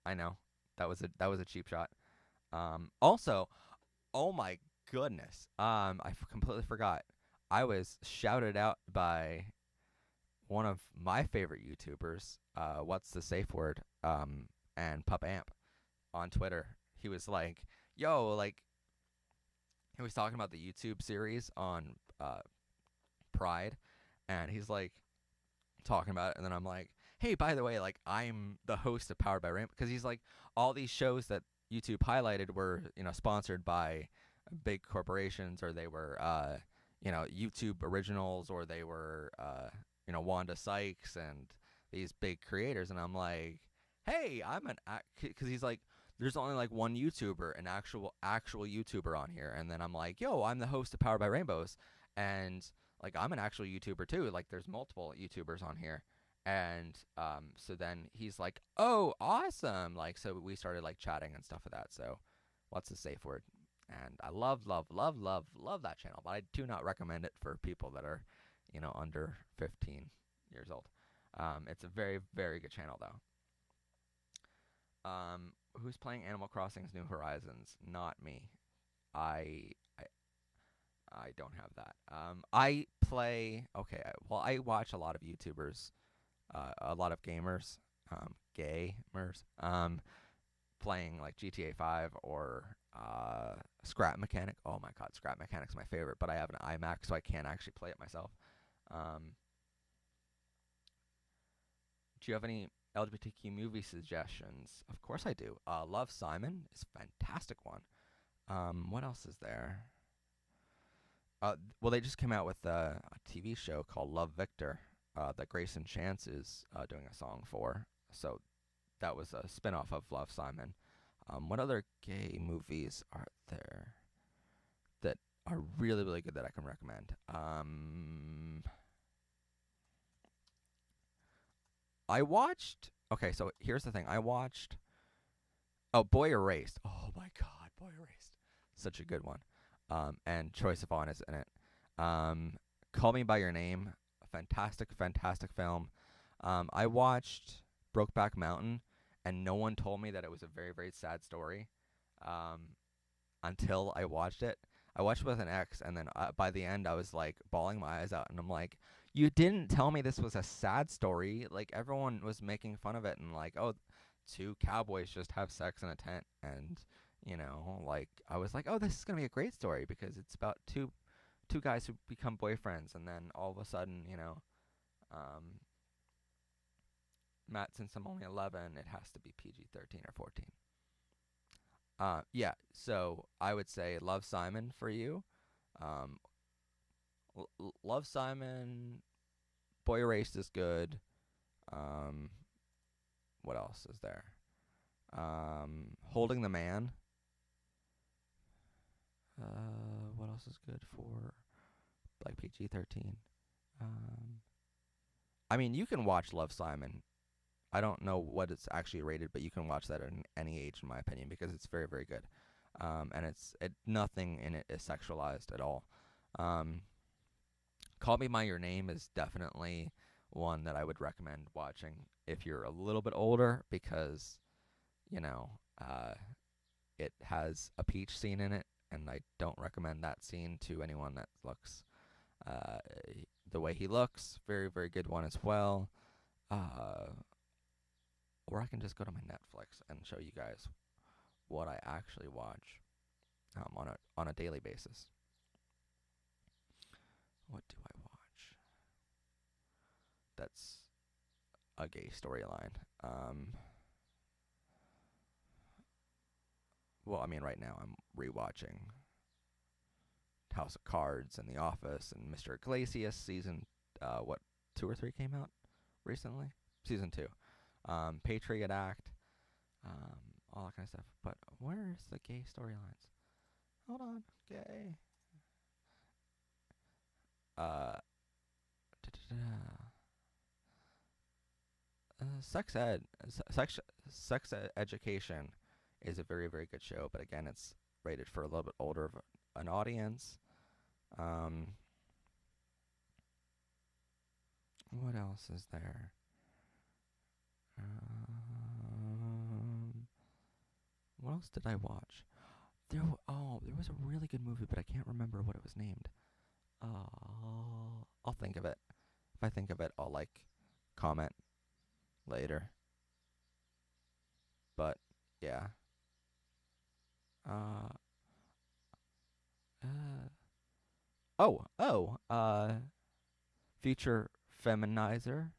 I know. That was a cheap shot. Also, oh my goodness. Completely forgot. I was shouted out by one of my favorite YouTubers, what's the safe word? And Pup Amp on Twitter. He was like, "Yo, like," he was talking about the YouTube series on Pride, and he's like talking about it, and then I'm like, hey, by the way, like I'm the host of Powered by Rainbow, because he's like all these shows that YouTube highlighted were sponsored by big corporations, or they were YouTube originals, or they were Wanda Sykes and these big creators, and I'm like, hey, I'm an because he's like, there's only like one YouTuber, an actual YouTuber on here, and then I'm like, yo, I'm the host of Powered by Rainbows, and like I'm an actual YouTuber too. Like there's multiple YouTubers on here, and so then he's like, oh, awesome. Like so we started like chatting and stuff with that. So what's the safe word? And I love that channel, but I do not recommend it for people that are under 15 years old. It's a very, very good channel though. Who's playing Animal Crossing's New Horizons? Not me. I I, I don't have that. I play. Okay, well, I watch a lot of YouTubers, a lot of gamers, gamers, playing like GTA 5 or Scrap Mechanic. Oh my God, Scrap Mechanic's my favorite, but I have an iMac, so I can't actually play it myself. Um, do you have any LGBTQ movie suggestions? Of course I do. Love, Simon is a fantastic one. What else is there? Well, they just came out with a TV show called Love, Victor that Grayson Chance is doing a song for. So that was a spinoff of Love, Simon. What other gay movies are there that are really, really good that I can recommend? I watched. Okay, so here's the thing. I watched. Oh, Boy Erased. Oh my God, Boy Erased. Such a good one. And Troye Sivan is in it. Call Me by Your Name. A fantastic, fantastic film. I watched Brokeback Mountain, and no one told me that it was a very, very sad story. Um, until I watched it. I watched it with an ex, and then by the end, I was like bawling my eyes out, and I'm like, "You didn't tell me this was a sad story." Like everyone was making fun of it, and like, "Oh, two cowboys just have sex in a tent," and like I was like, "Oh, this is gonna be a great story because it's about two guys who become boyfriends, and then all of a sudden, um, Matt, since I'm only 11, it has to be PG-13 or 14." Yeah, so I would say Love, Simon for you. Um, Love, Simon, Boy Erased is good. Um, what else is there? Holding the Man. What else is good for like PG-13? Um, I mean, you can watch Love, Simon. I don't know what it's actually rated, but you can watch that at any age, in my opinion, because it's very, very good. And nothing in it is sexualized at all. Um, Call Me by Your Name is definitely one that I would recommend watching if you're a little bit older, because you know uh, it has a peach scene in it, and I don't recommend that scene to anyone that looks uh, the way he looks. Very, very good one as well. Uh, or I can just go to my Netflix and show you guys what I actually watch on a daily basis. What do I watch? That's a gay storyline. Well, I mean, right now I'm rewatching House of Cards and The Office and Mr. Iglesias season. What, 2 or 3 came out recently? Season 2. Patriot Act. All that kind of stuff. But where's the gay storylines? Hold on, gay. Uh, sex ed, education is a very, very good show, but again, it's rated for a little bit older of an audience. Um, what else is there? What else did I watch? There was a really good movie, but I can't remember what it was named. I'll think of it. If I think of it, I'll comment later. But yeah. Uh, uh, oh, Future Feminizer.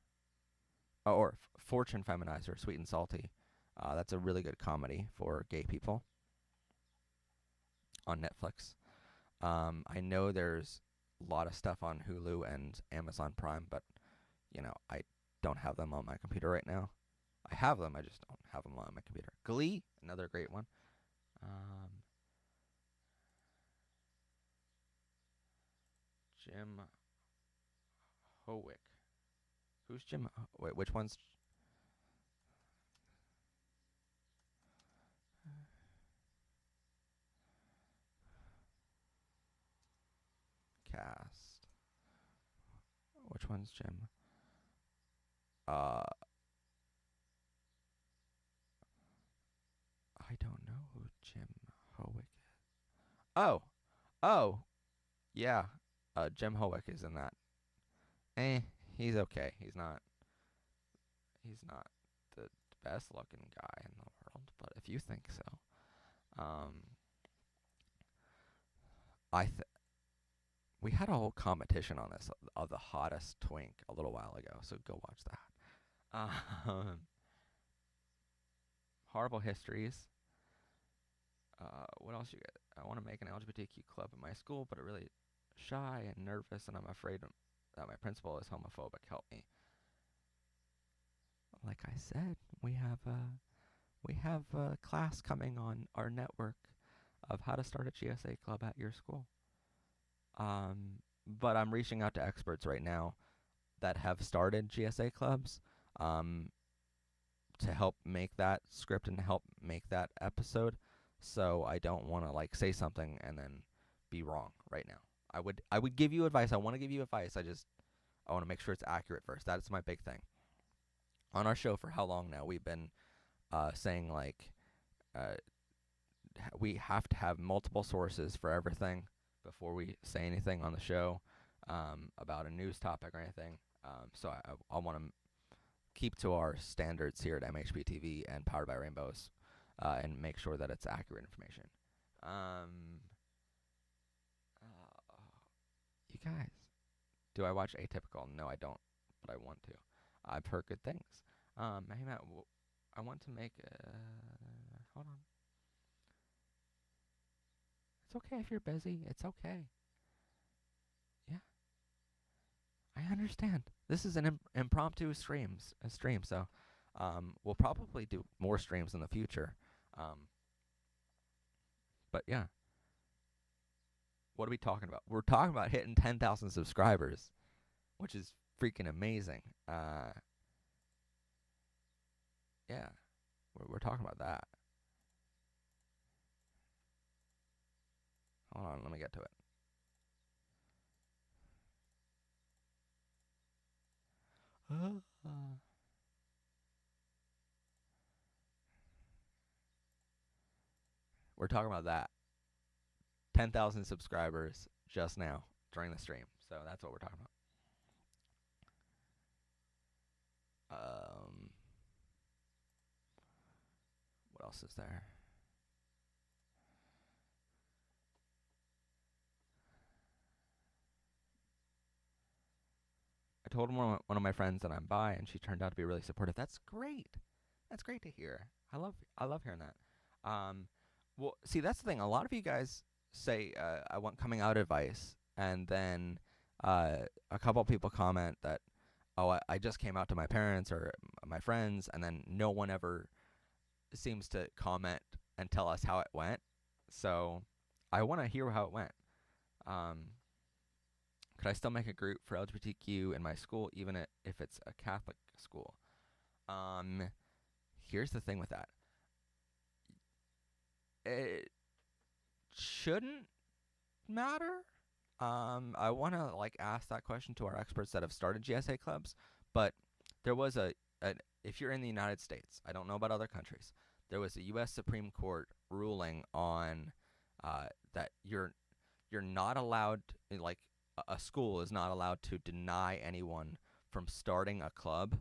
or Fortune Feminizer, Sweet and Salty. That's a really good comedy for gay people on Netflix. I know there's a lot of stuff on Hulu and Amazon Prime, but I don't have them on my computer right now. I have them, I just don't have them on my computer. Glee, another great one. Jim Howick. Who's Jim? Wait, which one's? Cast. Which one's Jim? I don't know who Jim Howick is. Oh, yeah. Jim Howick is in that. He's okay. He's not the best looking guy in the world, but if you think so, we had a whole competition on this of the hottest twink a little while ago, so go watch that. Horrible histories. What else you get? I want to make an LGBTQ club in my school, but I'm really shy and nervous, and I'm afraid that my principal is homophobic. Help me. Like I said, we have a class coming on our network of how to start a GSA club at your school. But I'm reaching out to experts right now that have started GSA clubs to help make that script and help make that episode. So I don't want to say something and then be wrong right now. I would give you advice. I want to give you advice. I want to make sure it's accurate first. That's my big thing. On our show for how long now? We've been saying we have to have multiple sources for everything before we say anything on the show about a news topic or anything. So I want to keep to our standards here at MHBTV and Powered by Rainbows and make sure that it's accurate information. You guys, do I watch Atypical? No, I don't, but I want to. I've heard good things. Hey, Matt, I want to make hold on. It's okay if you're busy. It's okay. Yeah. I understand. This is an impromptu stream, so we'll probably do more streams in the future. But yeah. What are we talking about? We're talking about hitting 10,000 subscribers, which is freaking amazing. Yeah, we're talking about that. Hold on, let me get to it. We're talking about that. 10,000 subscribers just now during the stream. So that's what we're talking about. What else is there? I told one of my friends that I'm bi, and she turned out to be really supportive. That's great. That's great to hear. I love hearing that. Well, see, that's the thing. A lot of you guys say I want coming out advice, and then a couple people comment that, oh, I just came out to my parents or my friends, and then no one ever seems to comment and tell us how it went. So I want to hear how it went. Could I still make a group for LGBTQ in my school, even if it's a Catholic school? Here's the thing with that. It shouldn't matter. I want to ask that question to our experts that have started GSA clubs, but there was if you're in the United States, I don't know about other countries, there was a U.S. Supreme Court ruling on that you're not allowed, a school is not allowed to deny anyone from starting a club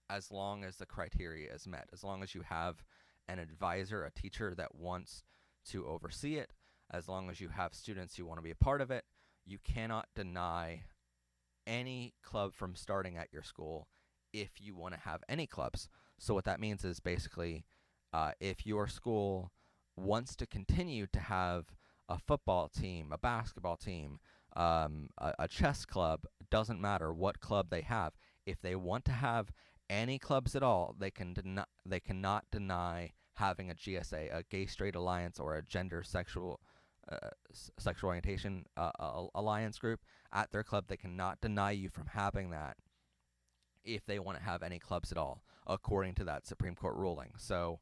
as long as the criteria is met, as long as you have an advisor, a teacher that wants to oversee it, as long as you have students who want to be a part of it. You cannot deny any club from starting at your school if you want to have any clubs. So what that means is basically, if your school wants to continue to have a football team, a basketball team, a chess club, doesn't matter what club they have. If they want to have any clubs at all, they cannot deny having a GSA, a gay straight alliance, or a gender sexual orientation alliance group at their club. They cannot deny you from having that if they want to have any clubs at all, according to that Supreme Court ruling. So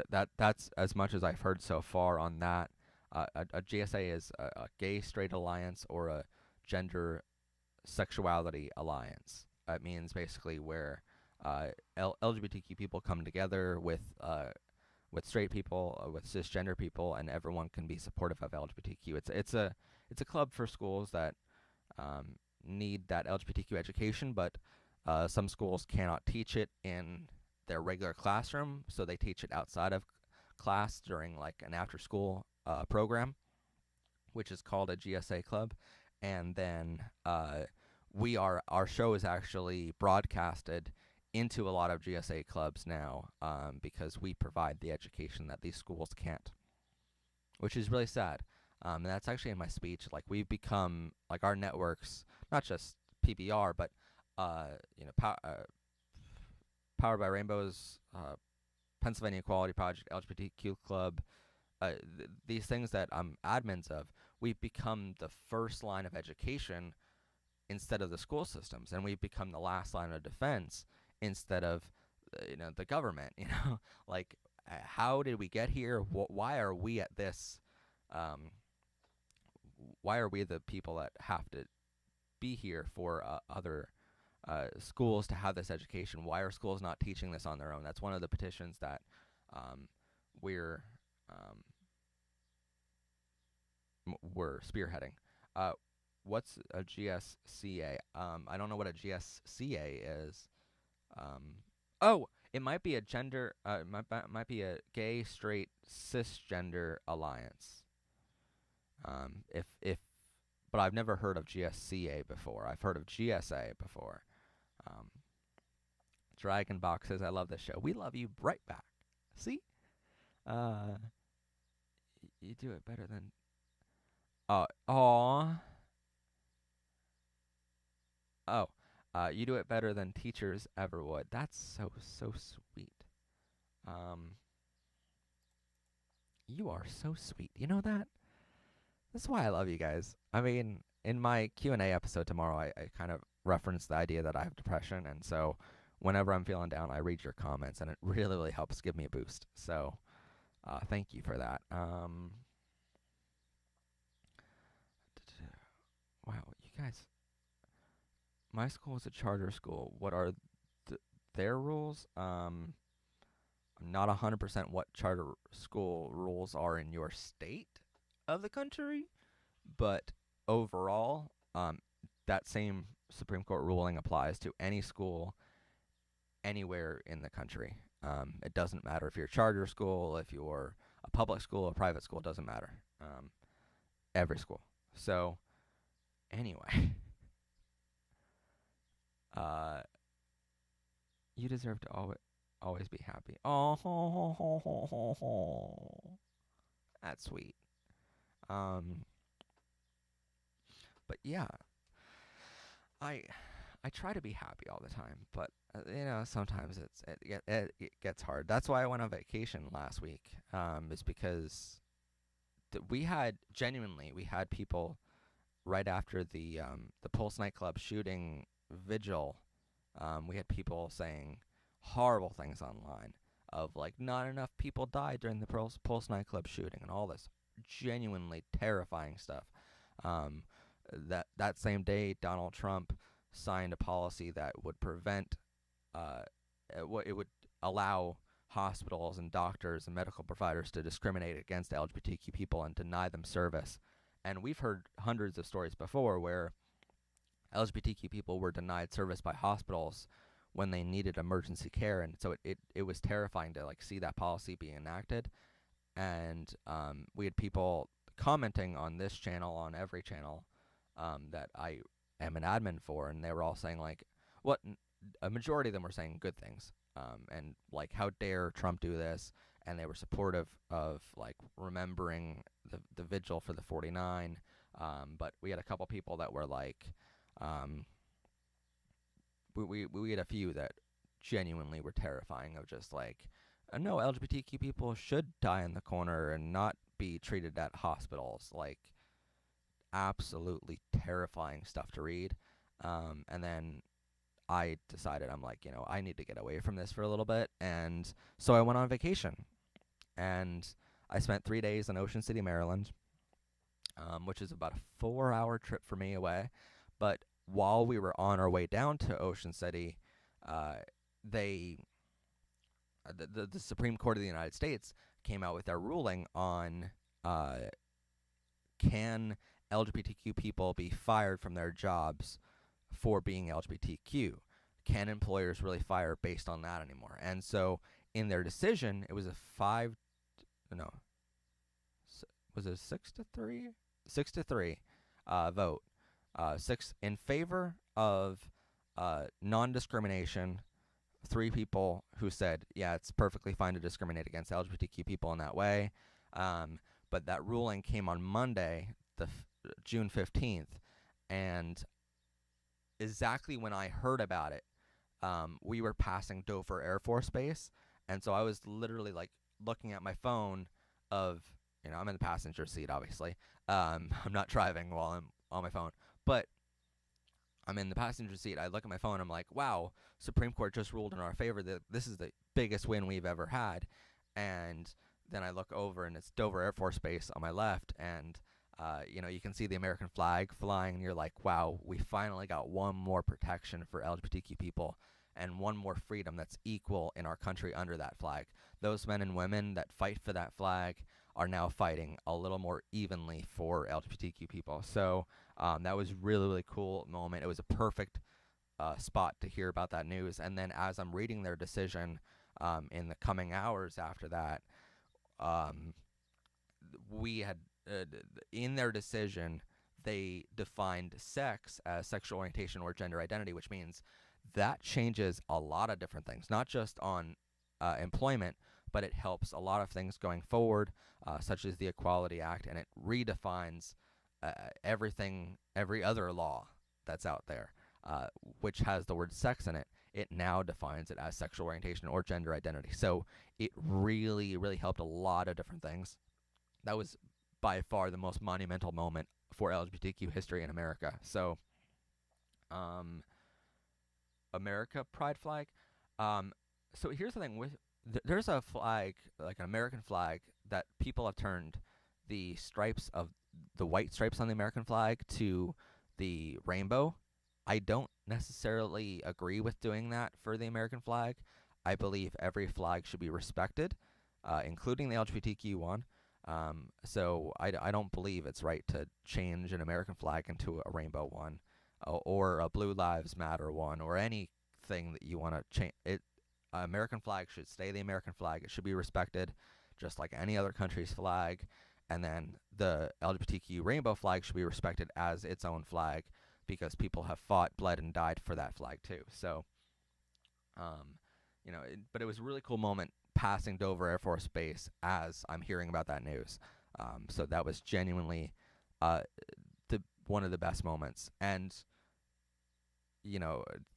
that's as much as I've heard so far on that. A GSA is a gay straight alliance or a gender sexuality alliance. It means basically where LGBTQ people come together with straight people, with cisgender people, and everyone can be supportive of LGBTQ. It's a club for schools that need that LGBTQ education, but some schools cannot teach it in their regular classroom, so they teach it outside of class during like an after-school program, which is called a GSA club. And then our show is actually broadcasted into a lot of GSA clubs now, because we provide the education that these schools can't, which is really sad. And that's actually in my speech. Like, we've become, like, our networks, not just PBR, but Powered by Rainbow's Pennsylvania Equality Project, LGBTQ Club, these things that I'm admins of, we've become the first line of education instead of the school systems, and we've become the last line of defense instead of the government. Like, how did we get here? Why are we at this? Why are we the people that have to be here for other schools to have this education? Why are schools not teaching this on their own? That's one of the petitions that we're spearheading. What's a GSCA? I don't know what a GSCA is. It might be a gender. It might be a gay, straight, cisgender alliance. But I've never heard of GSCA before. I've heard of GSA before. Dragon Box says, "I love this show. We love you right back." See, you do it better than. You do it better than teachers ever would. That's so sweet. You are so sweet. You know that? That's why I love you guys. I mean, in my Q&A episode tomorrow, I kind of referenced the idea that I have depression, and so whenever I'm feeling down, I read your comments, and it really, really helps give me a boost. So, thank you for that. Wow, you guys. My school is a charter school. What are their rules? I'm not 100% what charter school rules are in your state of the country, but overall, that same Supreme Court ruling applies to any school anywhere in the country. It doesn't matter if you're a charter school, if you're a public school, a private school, it doesn't matter. Every school. So, anyway. You deserve to always be happy. Oh, that's sweet. But yeah, I try to be happy all the time, but sometimes it gets hard. That's why I went on vacation last week. Is because we had people right after the Pulse nightclub shooting vigil. We had people saying horrible things online of like, not enough people died during the Pulse nightclub shooting and all this genuinely terrifying stuff. That same day, Donald Trump signed a policy that would prevent it would allow hospitals and doctors and medical providers to discriminate against LGBTQ people and deny them service. And we've heard hundreds of stories before where LGBTQ people were denied service by hospitals when they needed emergency care, and so it was terrifying to like see that policy being enacted. And we had people commenting on this channel, on every channel that I am an admin for, and they were all saying like, what a majority of them were saying good things, and like how dare Trump do this, and they were supportive of like remembering the vigil for the 49. But we had a couple people that were like, um, we had a few that genuinely were terrifying of just like, no, LGBTQ people should die in the corner and not be treated at hospitals. Like, absolutely terrifying stuff to read. And then I decided, I'm like, I need to get away from this for a little bit. And so I went on vacation. And I spent 3 days in Ocean City, Maryland, which is about a 4-hour trip for me away. But while we were on our way down to Ocean City, uh, they the Supreme Court of the United States came out with their ruling on, uh, can LGBTQ people be fired from their jobs for being LGBTQ? Can employers really fire based on that anymore? And so in their decision, it was a no, was it 6-3? 6-3 vote. Six in favor of non-discrimination. 3 people who said, yeah, it's perfectly fine to discriminate against LGBTQ people in that way. But that ruling came on Monday, June 15th, and exactly when I heard about it, we were passing Dover Air Force Base, and so I was literally like looking at my phone of, I'm in the passenger seat, obviously. I'm not driving while I'm on my phone, but I'm in the passenger seat. I look at my phone. I'm like, wow, Supreme Court just ruled in our favor that this is the biggest win we've ever had. And then I look over, and it's Dover Air Force Base on my left, and you can see the American flag flying, and you're like, wow, we finally got one more protection for LGBTQ people and one more freedom that's equal in our country under that flag. Those men and women that fight for that flag are now fighting a little more evenly for LGBTQ people. So that was really, really cool moment. It was a perfect spot to hear about that news. And then as I'm reading their decision in the coming hours after that, we had in their decision, they defined sex as sexual orientation or gender identity, which means that changes a lot of different things, not just on employment, but it helps a lot of things going forward, such as the Equality Act, and it redefines everything, every other law that's out there, which has the word sex in it. It now defines it as sexual orientation or gender identity. So it really, really helped a lot of different things. That was by far the most monumental moment for LGBTQ history in America. So, America Pride flag. So here's the thing with there's a flag, like an American flag, that people have turned the stripes of the white stripes on the American flag to the rainbow. I don't necessarily agree with doing that for the American flag. I believe every flag should be respected, including the LGBTQ one. So I don't believe it's right to change an American flag into a rainbow one, or a Blue Lives Matter one, or anything that you want to change. American flag should stay the American flag. It should be respected, just like any other country's flag. And then the LGBTQ rainbow flag should be respected as its own flag, because people have fought, bled, and died for that flag too. So, but it was a really cool moment passing Dover Air Force Base as I'm hearing about that news. So that was genuinely one of the best moments. And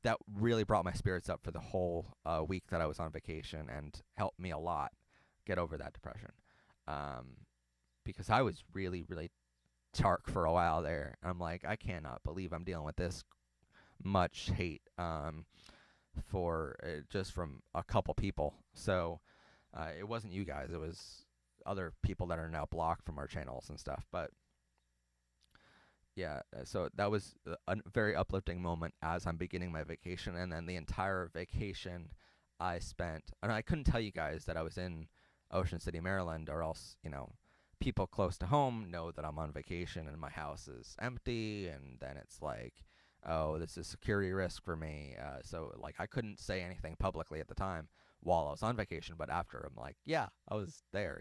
that really brought my spirits up for the whole week that I was on vacation, and helped me a lot get over that depression. Because I was really, really dark for a while there. I'm like, I cannot believe I'm dealing with this much hate for just from a couple people. So it wasn't you guys. It was other people that are now blocked from our channels and stuff. But yeah, so that was a very uplifting moment as I'm beginning my vacation. And then the entire vacation I spent, and I couldn't tell you guys that I was in Ocean City, Maryland, or else, people close to home know that I'm on vacation and my house is empty, and then it's like, oh, this is security risk for me. So like I couldn't say anything publicly at the time while I was on vacation, but after I'm like, yeah, I was there,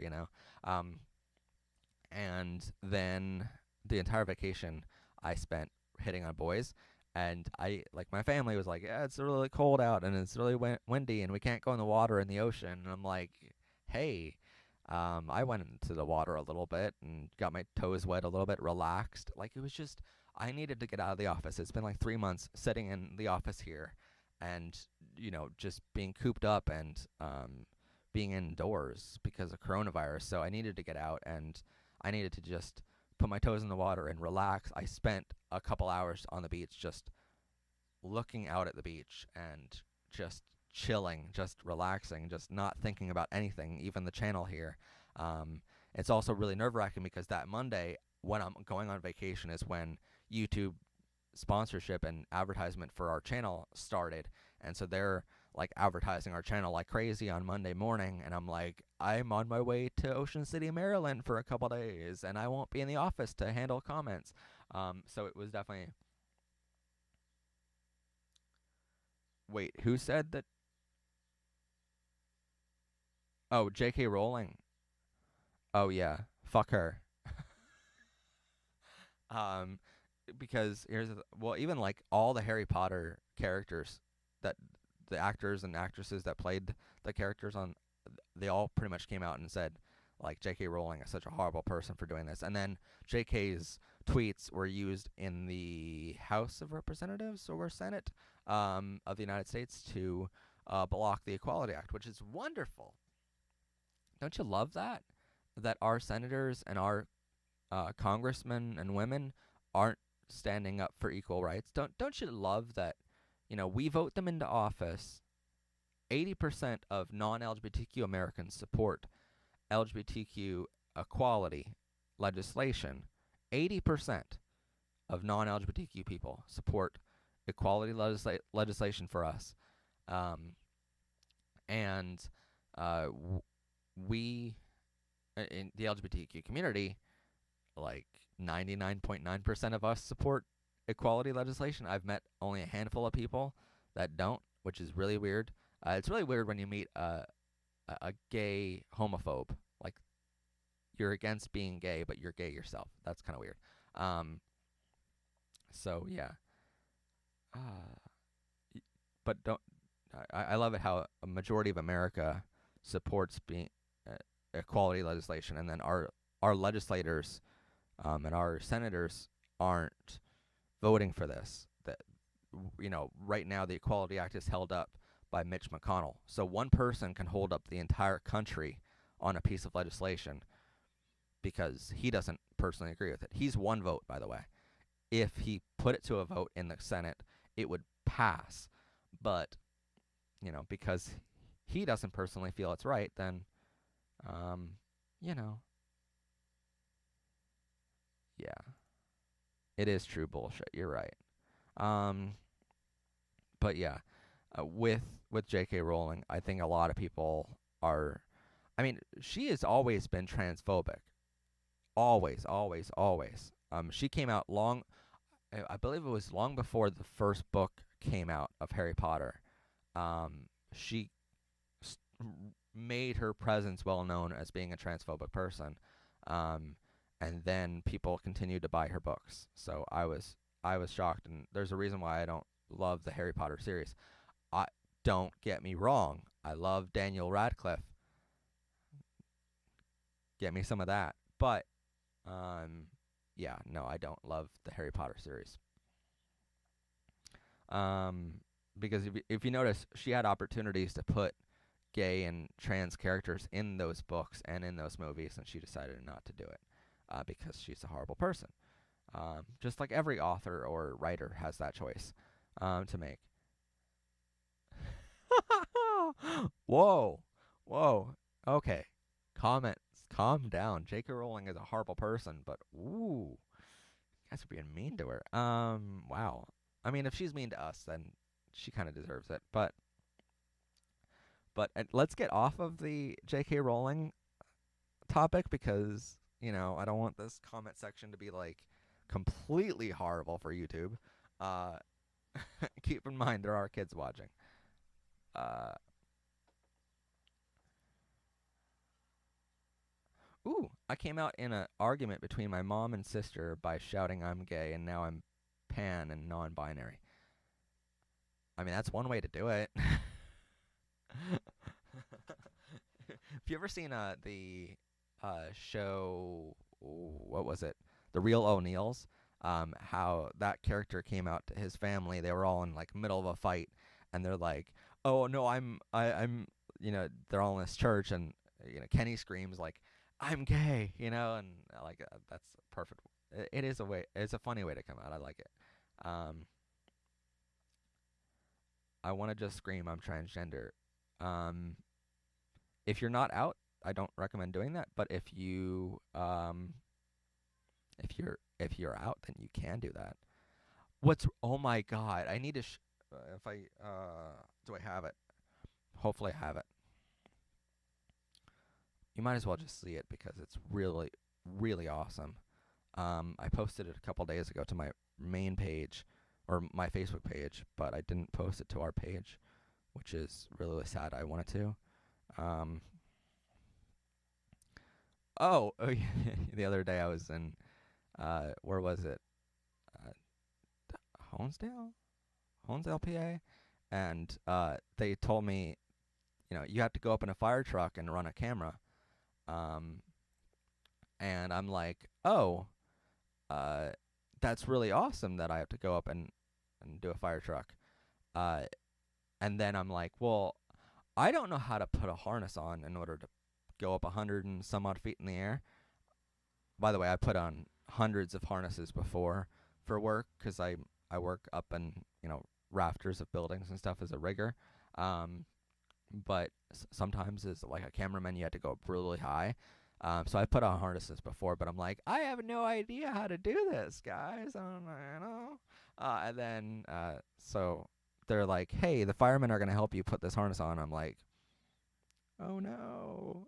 and then the entire vacation I spent hitting on boys, And my family was like, yeah, it's really cold out and it's really windy and we can't go in the water in the ocean. And I'm like, hey, I went into the water a little bit and got my toes wet a little bit, relaxed. Like, it was just, I needed to get out of the office. It's been like 3 months sitting in the office here and, just being cooped up and being indoors because of coronavirus. So I needed to get out and I needed to just put my toes in the water and relax. I spent a couple hours on the beach just looking out at the beach and just chilling, just relaxing, just not thinking about anything, even the channel here. It's also really nerve-wracking because that Monday, when I'm going on vacation, is when YouTube sponsorship and advertisement for our channel started. And so they're like advertising our channel like crazy on Monday morning, and I'm like, I'm on my way to Ocean City, Maryland for a couple days, and I won't be in the office to handle comments. So it was definitely. Wait, who said that? Oh, J.K. Rowling. Oh yeah, fuck her. Um, because well, even like all the Harry Potter characters that the actors and actresses that played the characters on, they all pretty much came out and said like J.K. Rowling is such a horrible person for doing this. And then J.K.'s tweets were used in the House of Representatives or Senate of the United States to block the Equality Act, which is wonderful. Don't you love that? That our senators and our congressmen and women aren't standing up for equal rights. Don't you love that? We vote them into office. 80% of non-LGBTQ Americans support LGBTQ equality legislation. 80% of non-LGBTQ people support equality legislation for us. Um, and we, in the LGBTQ community, like 99.9% of us support equality legislation. I've met only a handful of people that don't, which is really weird. It's really weird when you meet a gay homophobe. Like, you're against being gay, but you're gay yourself. That's kind of weird. Um, so yeah. Uh, but don't. I love it how a majority of America supports being equality legislation, and then our legislators and our senators aren't voting for this. That right now the Equality Act is held up by Mitch McConnell. So one person can hold up the entire country on a piece of legislation because he doesn't personally agree with it. He's one vote, by the way. If he put it to a vote in the Senate, it would pass. But because he doesn't personally feel it's right, then um, you know, yeah, it is true bullshit. You're right. Um, but yeah, with J.K. Rowling, I think a lot of people are. I mean, she has always been transphobic. Always, always, always. She came out long. I believe it was long before the first book came out of Harry Potter. She st- made her presence well known as being a transphobic person. Um, and then people continued to buy her books. So I was shocked, and there's a reason why I don't love the Harry Potter series. I Don't get me wrong. I love Daniel Radcliffe. Get me some of that. But yeah, no, I don't love the Harry Potter series. Um, because if you notice, she had opportunities to put gay and trans characters in those books and in those movies, and she decided not to do it because she's a horrible person. Just like every author or writer has that choice to make. Whoa, whoa. Okay, comments. Calm down. J.K. Rowling is a horrible person, but ooh, you guys are being mean to her. Wow. I mean, if she's mean to us, then she kind of deserves it. But let's get off of the J.K. Rowling topic because I don't want this comment section to be like completely horrible for YouTube. Uh, keep in mind there are kids watching. Uh, Ooh, I came out in an argument between my mom and sister by shouting I'm gay, and now I'm pan and non-binary. I mean, that's one way to do it. Have you ever seen the show? What was it? The Real O'Neills. How that character came out to his family. They were all in like middle of a fight, and they're like, "Oh no, I'm." They're all in this church, and Kenny screams like, "I'm gay," and like that's perfect. It is a way. It's a funny way to come out. I like it. Um, I want to just scream, "I'm transgender." Um, if you're not out, I don't recommend doing that. But if you're out, then you can do that. Oh my god, I need to if I do I have it? Hopefully I have it. You might as well just see it because it's really really awesome. I posted it a couple days ago to my main page or my Facebook page, but I didn't post it to our page, which is really, really sad. I wanted to. Um, oh, yeah, the other day I was in where was it? Uh, Honesdale, Honesdale, PA, and they told me, you have to go up in a fire truck and run a camera. Um, and I'm like, oh, uh, that's really awesome that I have to go up and do a fire truck. Uh, and then I'm like, well, I don't know how to put a harness on in order to go up 100 and some odd feet in the air. By the way, I put on hundreds of harnesses before for work because I work up in rafters of buildings and stuff as a rigger. Um, but sometimes as like a cameraman, you have to go up really high. So I put on harnesses before, but I'm like, I have no idea how to do this, guys. I don't know. And then so they're like, hey, the firemen are gonna help you put this harness on. I'm like, oh no.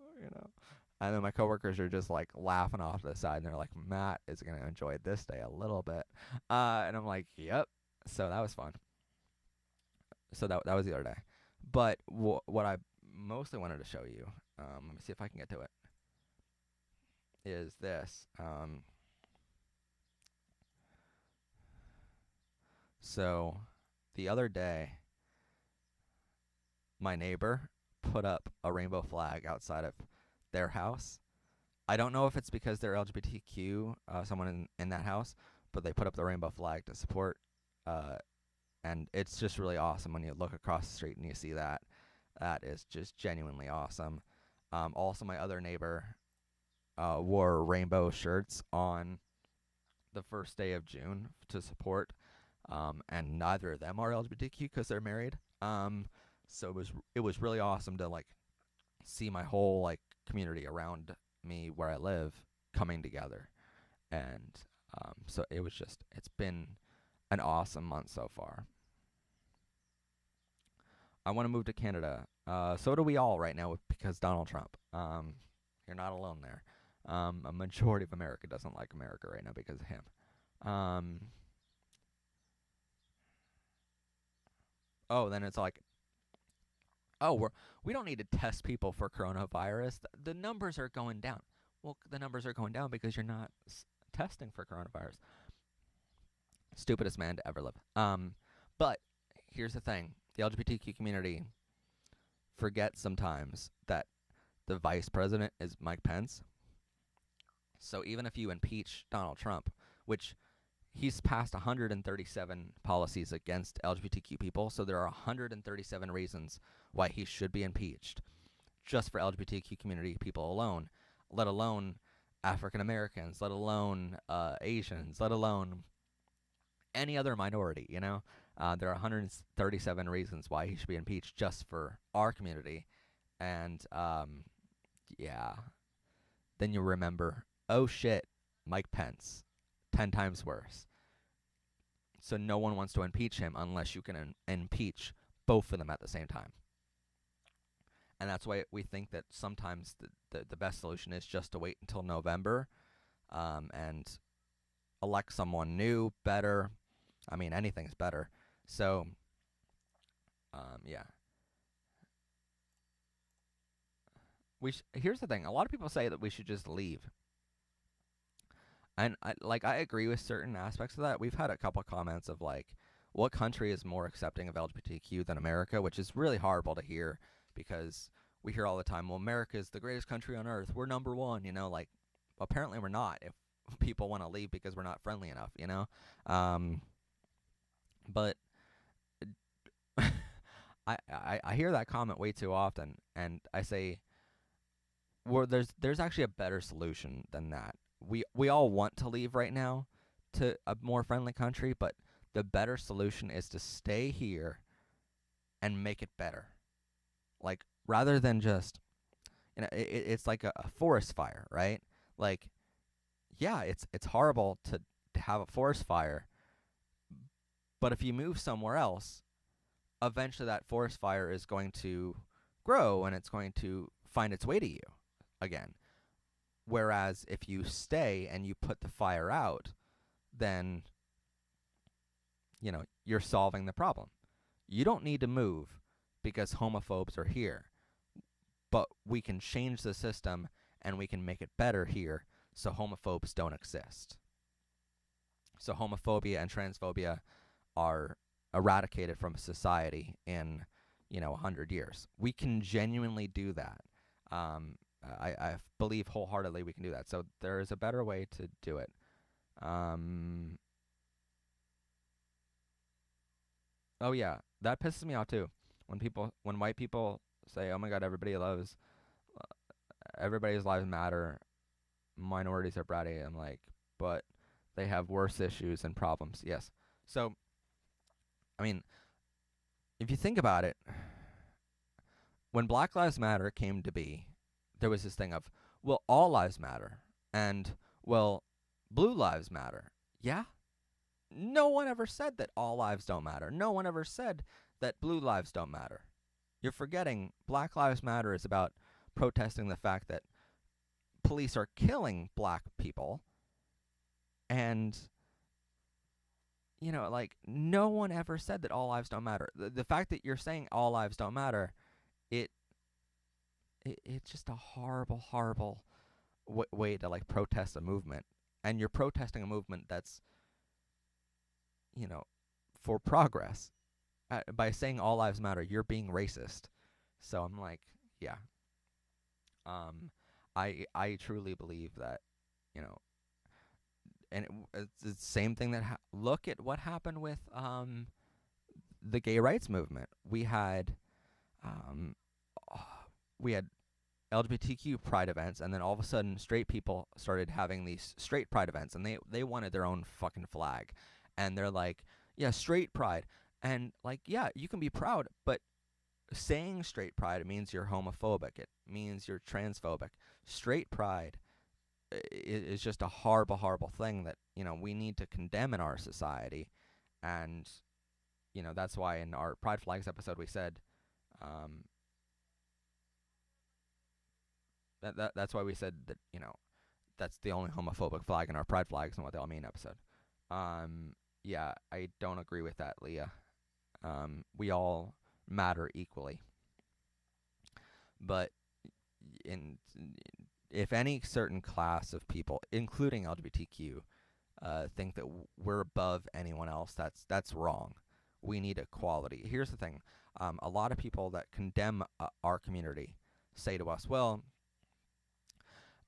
And then my coworkers are just like laughing off to the side, and they're like, Matt is gonna enjoy this day a little bit. And I'm like, yep. So that was fun. So that was the other day. But what I mostly wanted to show you, let me see if I can get to it, is this. So the other day, my neighbor put up a rainbow flag outside of their house. I don't know if it's because they're LGBTQ, someone in that house, but they put up the rainbow flag to support. Uh, and it's just really awesome when you look across the street and you see that. That is just genuinely awesome. Also, my other neighbor wore rainbow shirts on the first day of June to support, and neither of them are LGBTQ because they're married. So it was really awesome to like see my whole like community around me where I live coming together, and so it's been an awesome month so far. I want to move to Canada. So do we all right now because Donald Trump. You're not alone there. A majority of America doesn't like America right now because of him. Um, then it's like, oh, we don't need to test people for coronavirus. The numbers are going down. Well, the numbers are going down because you're not testing for coronavirus. Stupidest man to ever live. But here's the thing: the LGBTQ community forgets sometimes that the vice president is Mike Pence. So even if you impeach Donald Trump, which he's passed 137 policies against LGBTQ people, so there are 137 reasons why he should be impeached, just for LGBTQ community people alone, let alone African Americans, let alone Asians, let alone any other minority. There are 137 reasons why he should be impeached just for our community, and yeah. Then you remember, oh shit, Mike Pence, 10 times worse. So no one wants to impeach him unless you can impeach both of them at the same time. And that's why we think that sometimes the best solution is just to wait until November, and elect someone new, better. I mean, anything's better. So, yeah. Here's the thing. A lot of people say that we should just leave. And I agree with certain aspects of that. We've had a couple comments of like, what country is more accepting of LGBTQ than America, which is really horrible to hear because we hear all the time, well, America is the greatest country on earth. We're number one, like apparently we're not if people want to leave because we're not friendly enough. Um, but I hear that comment way too often, and I say, well, there's actually a better solution than that. We all want to leave right now to a more friendly country, but the better solution is to stay here and make it better. Like rather than just it's like a forest fire, right? Like yeah, it's horrible to have a forest fire, but if you move somewhere else, eventually that forest fire is going to grow and it's going to find its way to you again. Whereas if you stay and you put the fire out, then you're solving the problem. You don't need to move because homophobes are here, but we can change the system and we can make it better here so homophobes don't exist. So homophobia and transphobia are eradicated from society in 100 years. We can genuinely do that. I believe wholeheartedly we can do that. So there is a better way to do it. Oh yeah, that pisses me off too. When white people say, "Oh my God, everybody's lives matter, minorities are bratty," I'm like, but they have worse issues and problems. Yes. So, I mean, if you think about it, when Black Lives Matter came to be, there was this thing of, well, all lives matter, and well, blue lives matter. Yeah, no one ever said that all lives don't matter. No one ever said that blue lives don't matter. You're forgetting Black Lives Matter is about protesting the fact that police are killing black people. And, like, no one ever said that all lives don't matter. The fact that you're saying all lives don't matter, it's just a horrible, horrible way to, like, protest a movement. And you're protesting a movement that's, for progress. By saying all lives matter, you're being racist. So I'm like, yeah. I truly believe that, you know, and it's the same thing that look at what happened with the gay rights movement. Um, we had LGBTQ pride events, and then all of a sudden, straight people started having these straight pride events, and they wanted their own fucking flag, and they're like, yeah, straight pride, and like, yeah, you can be proud, but saying straight pride means you're homophobic. It means you're transphobic. Straight pride is just a horrible, horrible thing that we need to condemn in our society, and that's why in our Pride Flags episode we said um, that's why we said that that's the only homophobic flag in our Pride Flags and what they all mean episode. Yeah, I don't agree with that, Leah. We all matter equally, but in if any certain class of people, including LGBTQ, think that we're above anyone else, that's wrong. We need equality. Here's the thing: a lot of people that condemn our community say to us, "Well,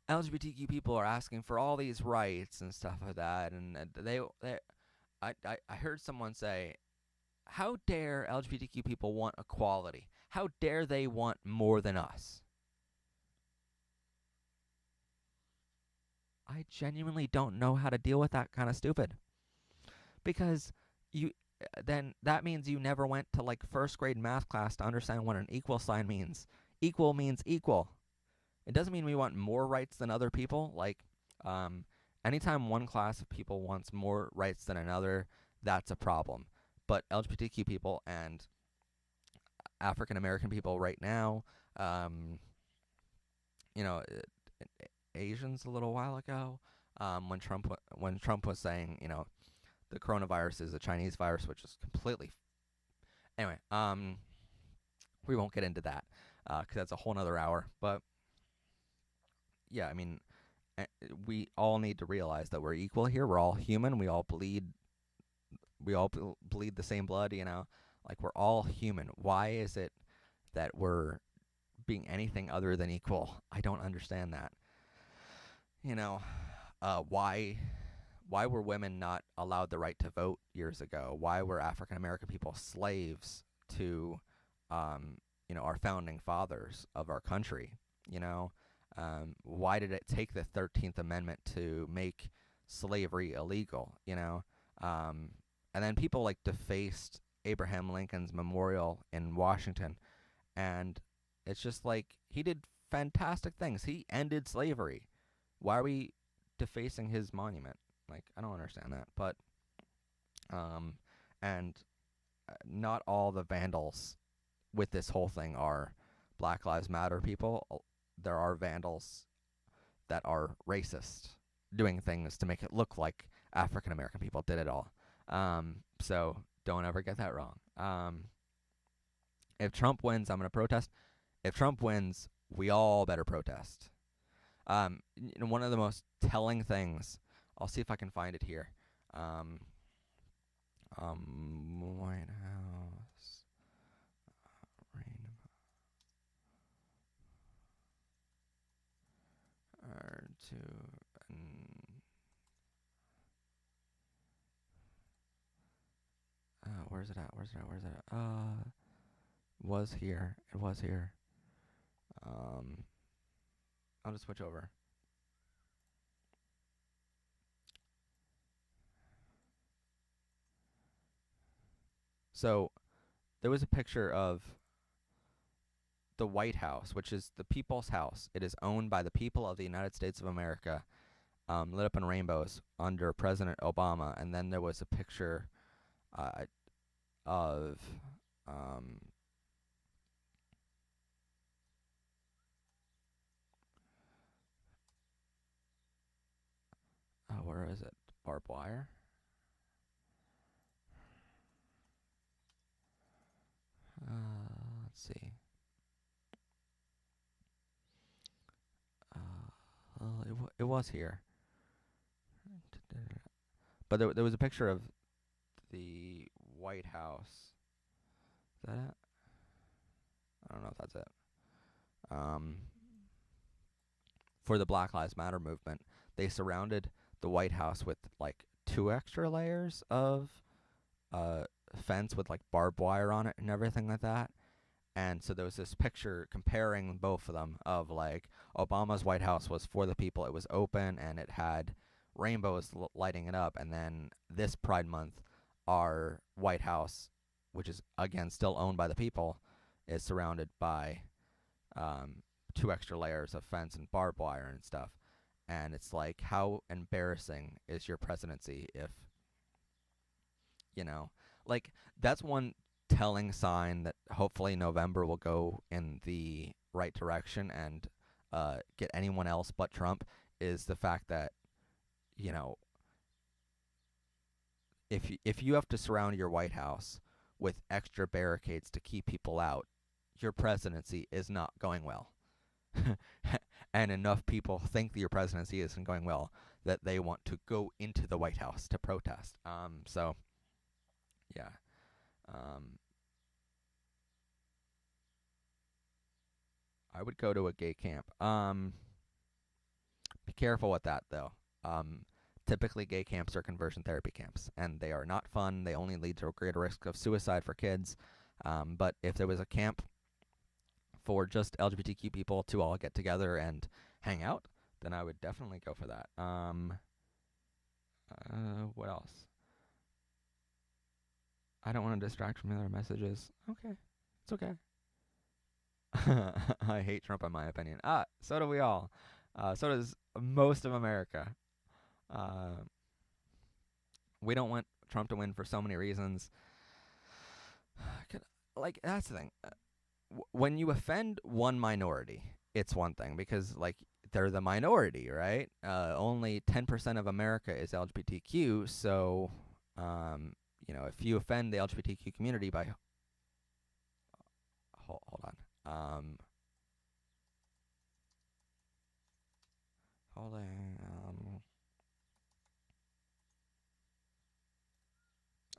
LGBTQ people are asking for all these rights and stuff like that," and I heard someone say, "How dare LGBTQ people want equality? How dare they want more than us?" I genuinely don't know how to deal with that kind of stupid. Because you then that means you never went to like first grade math class to understand what an equal sign means. Equal means equal. It doesn't mean we want more rights than other people. Like, anytime one class of people wants more rights than another, that's a problem. But LGBTQ people and African American people right now, you know, Asians a little while ago, when Trump was saying, the coronavirus is a Chinese virus, which is completely anyway. We won't get into that because that's a whole nother hour. But yeah, I mean, we all need to realize that we're equal here. We're all human. We all bleed. We all bleed the same blood. Like we're all human. Why is it that we're being anything other than equal? I don't understand that. You know, why were women not allowed the right to vote years ago? Why were African American people slaves to, our founding fathers of our country? Why did it take the 13th Amendment to make slavery illegal? And then people like defaced Abraham Lincoln's memorial in Washington, and it's just like he did fantastic things. He ended slavery. Why are we defacing his monument? Like, I don't understand that. But, and not all the vandals with this whole thing are Black Lives Matter people. There are vandals that are racist, doing things to make it look like African American people did it all. So don't ever get that wrong. If Trump wins, I'm going to protest. If Trump wins, we all better protest. One of the most telling things, I'll see if I can find it here. White House, where's it at? Was here. It was here. I'll just switch over. So there was a picture of the White House, which is the people's house. It is owned by the people of the United States of America, lit up in rainbows under President Obama. And then there was a picture of where is it? Barbed wire? Let's see. It was here. But there was a picture of the White House. Is that it? I don't know if that's it. For the Black Lives Matter movement, they surrounded the White House with like 2 extra layers of fence with like barbed wire on it and everything like that. And so there was this picture comparing both of them of like Obama's White House was for the people. It was open and it had rainbows lighting it up. And then this Pride Month, our White House, which is again still owned by the people, is surrounded by 2 extra layers of fence and barbed wire and stuff. And it's like, how embarrassing is your presidency if, like, that's one telling sign that hopefully November will go in the right direction and get anyone else but Trump, is the fact that, if you have to surround your White House with extra barricades to keep people out, your presidency is not going well. And enough people think that your presidency isn't going well that they want to go into the White House to protest. So, yeah. I would go to a gay camp. Be careful with that, though. Typically, gay camps are conversion therapy camps, and they are not fun. They only lead to a greater risk of suicide for kids. But if there was a camp for just LGBTQ people to all get together and hang out, then I would definitely go for that. What else? I don't want to distract from the other messages. Okay. It's okay. I hate Trump, in my opinion. So do we all. So does most of America. We don't want Trump to win for so many reasons. Like, that's the thing. When you offend one minority, it's one thing because, like, they're the minority, right? Only 10% of America is LGBTQ, so, if you offend the LGBTQ community by... Hold on. Holding.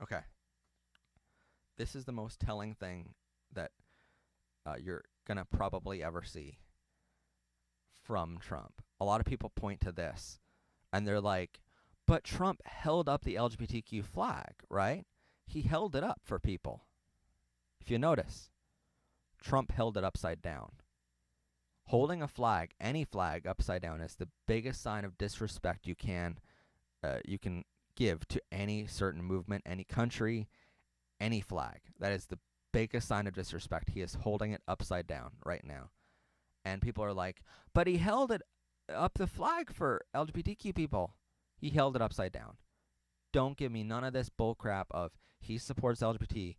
Okay. This is the most telling thing that you're gonna probably ever see from Trump. A lot of people point to this, and they're like, "But Trump held up the LGBTQ flag, right? He held it up for people. If you notice, Trump held it upside down. Holding a flag, any flag, upside down is the biggest sign of disrespect you can give to any certain movement, any country, any flag. That is the biggest sign of disrespect. He is holding it upside down right now. And people are like, but he held it up the flag for LGBTQ people. He held it upside down. Don't give me none of this bullcrap of he supports LGBT.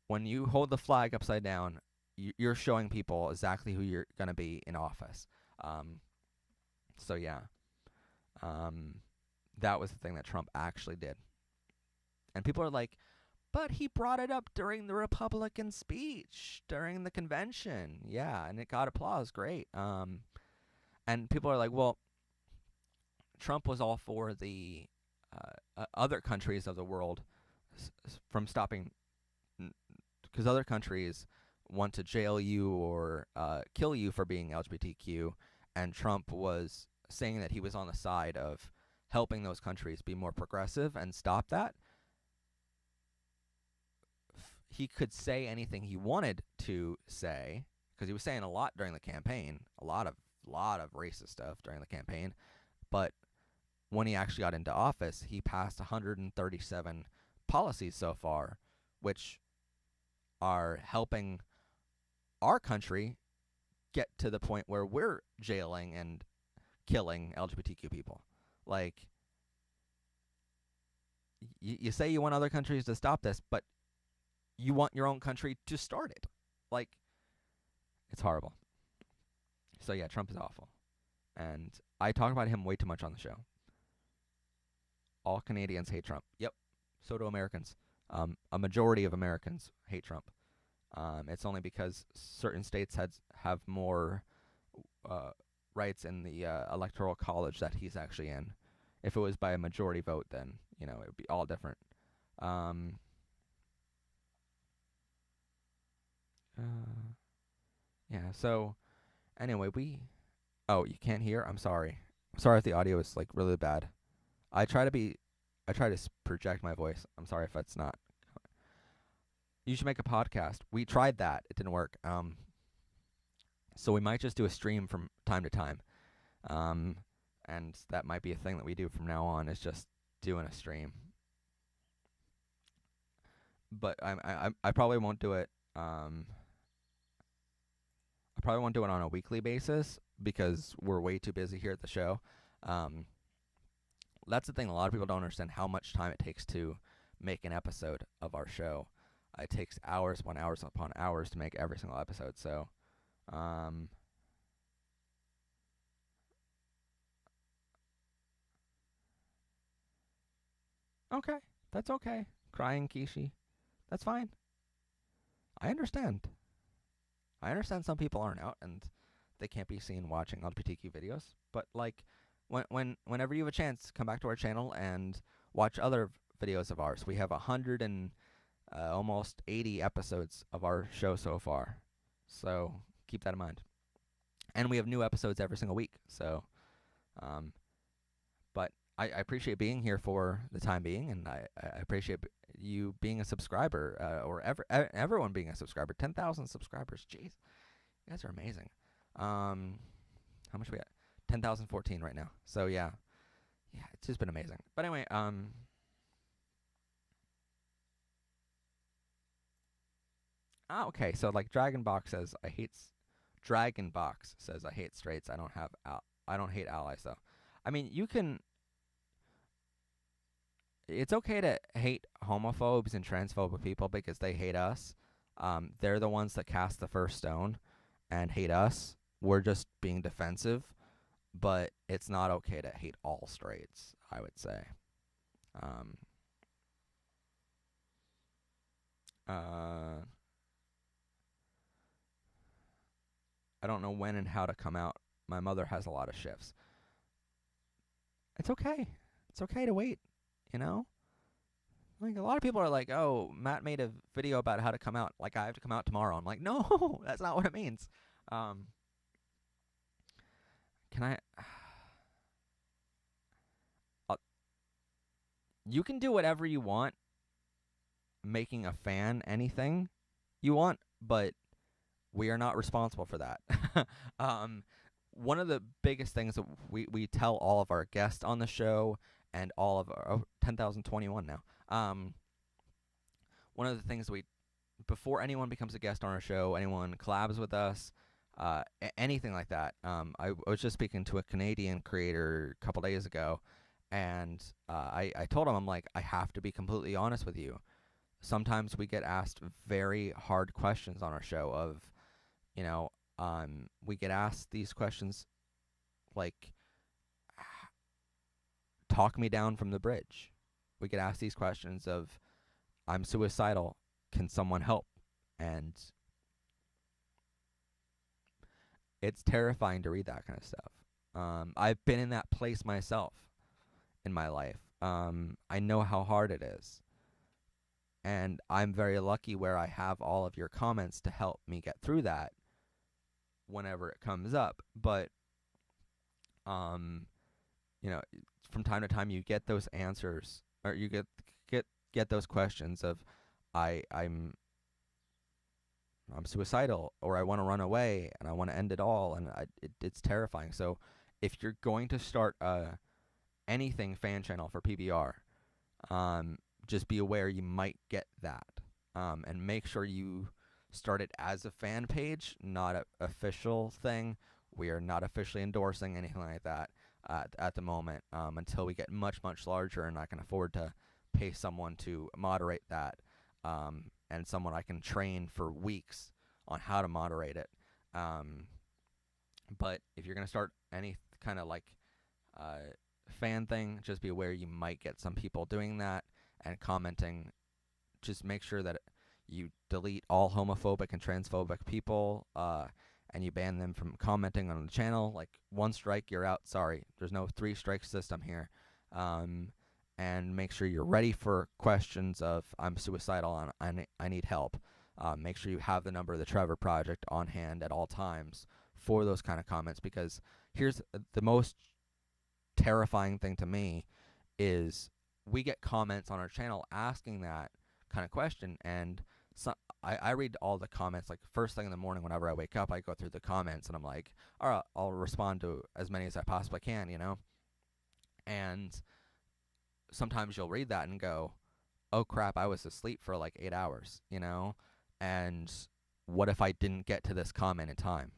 When you hold the flag upside down, you're showing people exactly who you're going to be in office. So, yeah. That was the thing that Trump actually did. And people are like, but he brought it up during the Republican speech, during the convention. Yeah, and it got applause. Great. And people are like, well, Trump was all for the other countries of the world from stopping, because other countries want to jail you or kill you for being LGBTQ, and Trump was saying that he was on the side of helping those countries be more progressive and stop that. He could say anything he wanted to say, because he was saying a lot during the campaign, a lot of racist stuff during the campaign, but when he actually got into office, he passed 137 policies so far, which are helping our country get to the point where we're jailing and killing LGBTQ people. Like, you say you want other countries to stop this, but you want your own country to start it. Like, it's horrible. So yeah, Trump is awful. And I talk about him way too much on the show. All Canadians hate Trump. Yep. So do Americans. A majority of Americans hate Trump. It's only because certain states have more rights in the electoral college that he's actually in. If it was by a majority vote, then, it would be all different. Yeah, so anyway, oh, you can't hear? I'm sorry. I'm sorry if the audio is like really bad. I try to project my voice. I'm sorry if that's not. You should make a podcast. We tried that. It didn't work. So we might just do a stream from time to time. And that might be a thing that we do from now on, is just doing a stream. But I probably won't do it. I probably won't do it on a weekly basis because we're way too busy here at the show. That's the thing. A lot of people don't understand how much time it takes to make an episode of our show. It takes hours upon hours to make every single episode. So, okay, that's okay. Crying Kishi, that's fine. I understand. I understand some people aren't out and they can't be seen watching LGBTQ videos. But like, whenever you have a chance, come back to our channel and watch other videos of ours. We have 100 and almost 80 episodes of our show so far. So keep that in mind. And we have new episodes every single week. So, but I appreciate being here for the time being, and I appreciate you being a subscriber, or everyone being a subscriber. 10,000 subscribers. Jeez, you guys are amazing. How much we got? 10,014 right now. So yeah, it's just been amazing. But anyway, okay. So like Dragonbox says, Dragonbox says I hate straights. I don't hate allies though. I mean, you can. It's okay to hate homophobes and transphobic people because they hate us. They're the ones that cast the first stone and hate us. We're just being defensive, but it's not okay to hate all straights, I would say. I don't know when and how to come out. My mother has a lot of shifts. It's okay. It's okay to wait, you know? Like, a lot of people are like, oh, Matt made a video about how to come out. Like, I have to come out tomorrow. I'm like, no, that's not what it means. Um, can I. Uh, you can do whatever you want, making a fan anything you want, but we are not responsible for that. um, One of the biggest things that we tell all of our guests on the show and all of our 10,021 now. One of the things we before anyone becomes a guest on our show, anyone collabs with us, anything like that. I was just speaking to a Canadian creator a couple days ago, and I told him, I'm like, I have to be completely honest with you. Sometimes we get asked very hard questions on our show of, you know, we get asked these questions like, talk me down from the bridge. We get asked these questions of, I'm suicidal. Can someone help? And it's terrifying to read that kind of stuff. I've been in that place myself in my life. I know how hard it is. And I'm very lucky where I have all of your comments to help me get through that whenever it comes up. But, um, you know, from time to time you get those answers, or you get those questions of, I'm suicidal, or I want to run away and I want to end it all, and it's terrifying. So if you're going to start anything fan channel for PBR, just be aware you might get that, and make sure you start it as a fan page, not an official thing. We are not officially endorsing anything like that at the moment, until we get much larger and I can afford to pay someone to moderate that. And someone I can train for weeks on how to moderate it. But if you're going to start any kind of like fan thing, just be aware you might get some people doing that and commenting. Just make sure that you delete all homophobic and transphobic people, and you ban them from commenting on the channel. Like, one strike, you're out. Sorry. There's no 3-strike system here. And make sure you're ready for questions of, I'm suicidal and I need help. Make sure you have the number of the Trevor Project on hand at all times for those kind of comments, because here's the most terrifying thing to me is we get comments on our channel asking that kind of question, and I read all the comments like first thing in the morning. Whenever I wake up, I go through the comments and I'm like, all right, I'll respond to as many as I possibly can, and sometimes you'll read that and go, oh crap, I was asleep for like 8 hours, and what if I didn't get to this comment in time?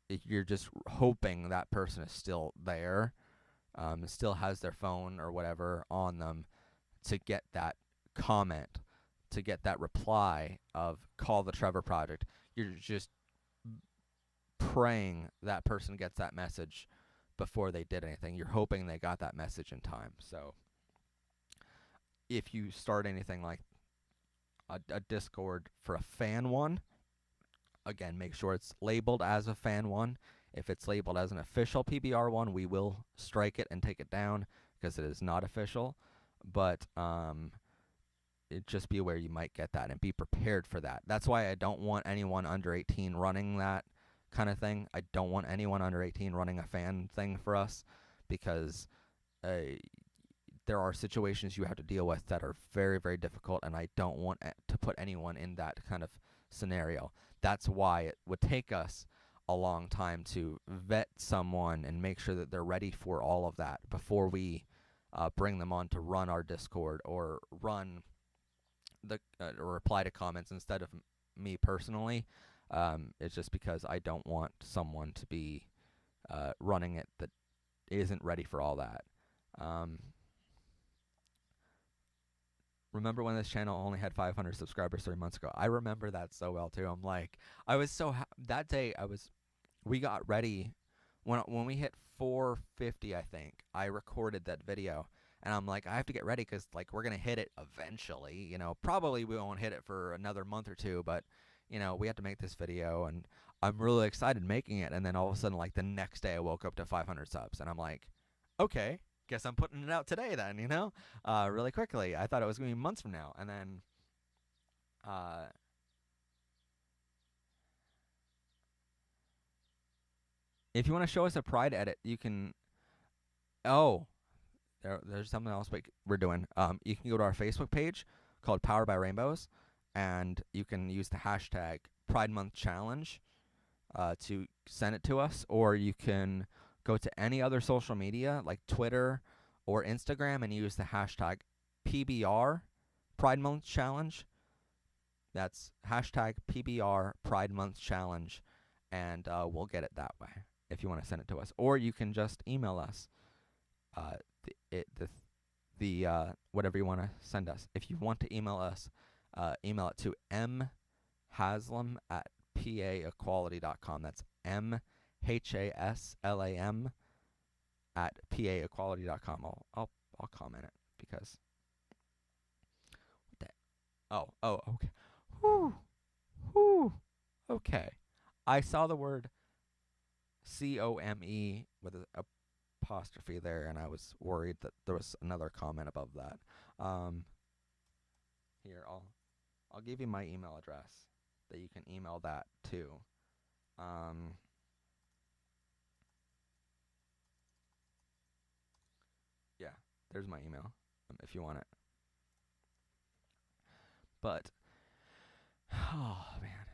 You're just hoping that person is still there, still has their phone or whatever on them to get that comment, to get that reply of call the Trevor Project. You're just praying that person gets that message before they did anything. You're hoping they got that message in time. So if you start anything like a Discord for a fan one, again, make sure it's labeled as a fan one. If it's labeled as an official PBR one, we will strike it and take it down because it is not official. But just be aware you might get that and be prepared for that. That's why I don't want anyone under 18 running that kind of thing. I don't want anyone under 18 running a fan thing for us, because there are situations you have to deal with that are very, very difficult, and I don't want to put anyone in that kind of scenario. That's why it would take us a long time to vet someone and make sure that they're ready for all of that before we bring them on to run our Discord or run the or reply to comments instead of me personally. It's just because I don't want someone to be running it that isn't ready for all that. Remember when this channel only had 500 subscribers 3 months ago? I remember that so well too. I'm like, I was so that day we got ready when we hit 450. I think I recorded that video, and I'm like, I have to get ready because like we're gonna hit it eventually. Probably we won't hit it for another month or two, but we have to make this video, and I'm really excited making it. And then all of a sudden, like the next day, I woke up to 500 subs, and I'm like, okay, guess I'm putting it out today then, really quickly. I thought it was going to be months from now. And then, uh, if you want to show us a Pride edit, you can. Oh, there's something else we're doing. You can go to our Facebook page called Powered by Rainbows, and you can use the hashtag Pride Month Challenge to send it to us, or you can go to any other social media like Twitter or Instagram and use the hashtag PBR Pride Month Challenge. That's hashtag PBR Pride Month Challenge, and we'll get it that way if you want to send it to us. Or you can just email us whatever you want to send us. If you want to email us, email it to mhaslam@paequality.com. That's MHASLAM at paequality.com. I'll comment it because what the okay. Whew. Okay. I saw the word COME with an apostrophe there, and I was worried that there was another comment above that. Here, I'll give you my email address that you can email that to. Yeah, there's my email if you want it. But, oh man,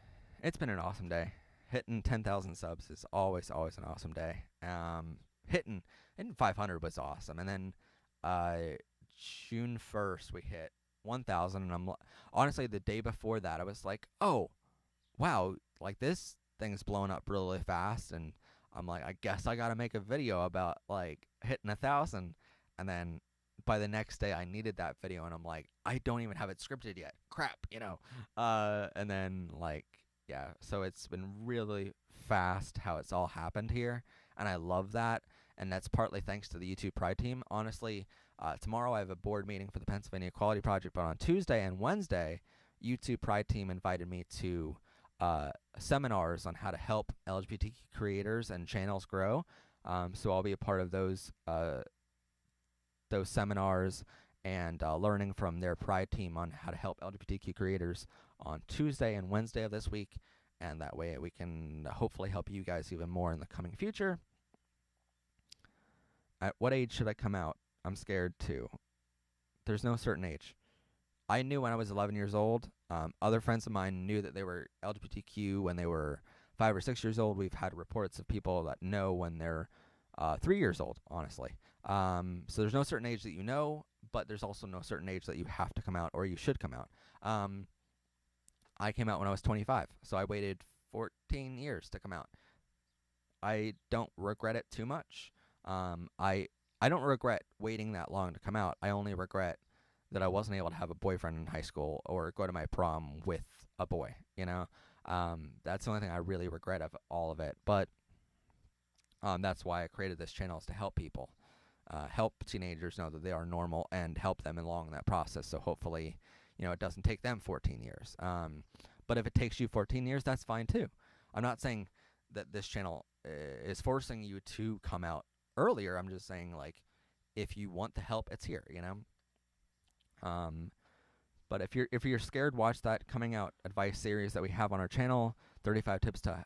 it's been an awesome day. Hitting 10,000 subs is always an awesome day. Hitting 500 was awesome, and then June 1st we hit 1,000, and I'm honestly the day before that I was like, oh wow, like this thing's blowing up really fast, and I'm like, I guess I gotta make a video about like hitting 1,000, and then by the next day I needed that video, and I'm like, I don't even have it scripted yet, crap, and then like, yeah, so it's been really fast how it's all happened here, and I love that, and that's partly thanks to the YouTube Pride team. Honestly, tomorrow I have a board meeting for the Pennsylvania Equality Project, but on Tuesday and Wednesday, YouTube Pride team invited me to seminars on how to help LGBTQ creators and channels grow. So I'll be a part of those seminars and learning from their Pride team on how to help LGBTQ creators on Tuesday and Wednesday of this week, and that way we can hopefully help you guys even more in the coming future. At what age should I come out? I'm scared too. There's no certain age. I knew when I was 11 years old. Other friends of mine knew that they were LGBTQ when they were 5 or 6 years old. We've had reports of people that know when they're 3 years old, honestly. So there's no certain age that you know, but there's also no certain age that you have to come out or you should come out. I came out when I was 25, so I waited 14 years to come out. I don't regret it too much. I don't regret waiting that long to come out. I only regret that I wasn't able to have a boyfriend in high school or go to my prom with a boy, That's the only thing I really regret of all of it. But that's why I created this channel, is to help people, help teenagers know that they are normal and help them along that process. So hopefully, it doesn't take them 14 years. But if it takes you 14 years, that's fine too. I'm not saying that this channel is forcing you to come out earlier. I'm just saying, like, if you want the help, it's here, But if you're scared, watch that coming out advice series that we have on our channel, 35 tips to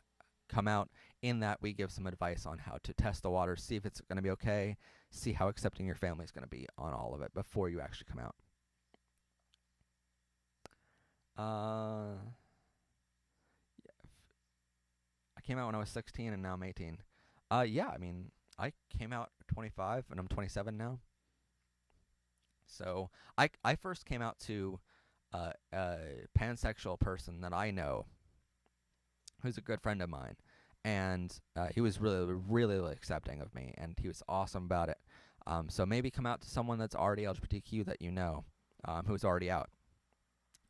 come out. In that, we give some advice on how to test the waters, see if it's going to be okay, see how accepting your family is going to be on all of it before you actually come out. Yeah, I came out when I was 16, and now I'm 18. Yeah, I mean, I came out at 25, and I'm 27 now. So I first came out to a pansexual person that I know, who's a good friend of mine, and he was really, really, really accepting of me, and he was awesome about it. So maybe come out to someone that's already LGBTQ that you know, who's already out.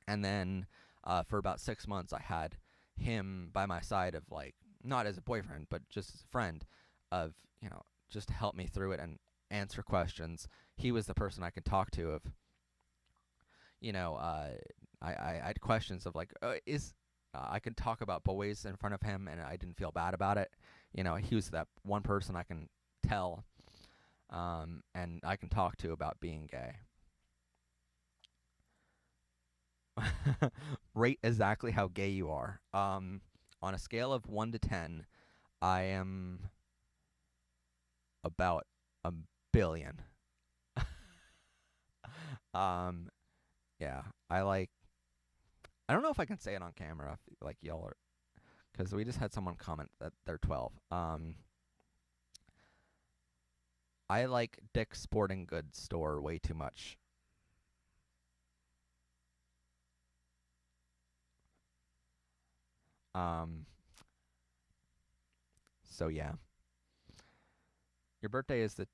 And then for about 6 months, I had him by my side, of like, not as a boyfriend, but just as a friend, of, just to help me through it and answer questions. He was the person I could talk to of, I had questions of like, I could talk about boys in front of him and I didn't feel bad about it. He was that one person I can tell and I can talk to about being gay. Rate exactly how gay you are. On a scale of 1 to 10, I am about a billion. um, yeah, I don't know if I can say it on camera, if, like y'all are, because we just had someone comment that they're 12. I like Dick's Sporting Goods store way too much. Um, so yeah, your birthday is the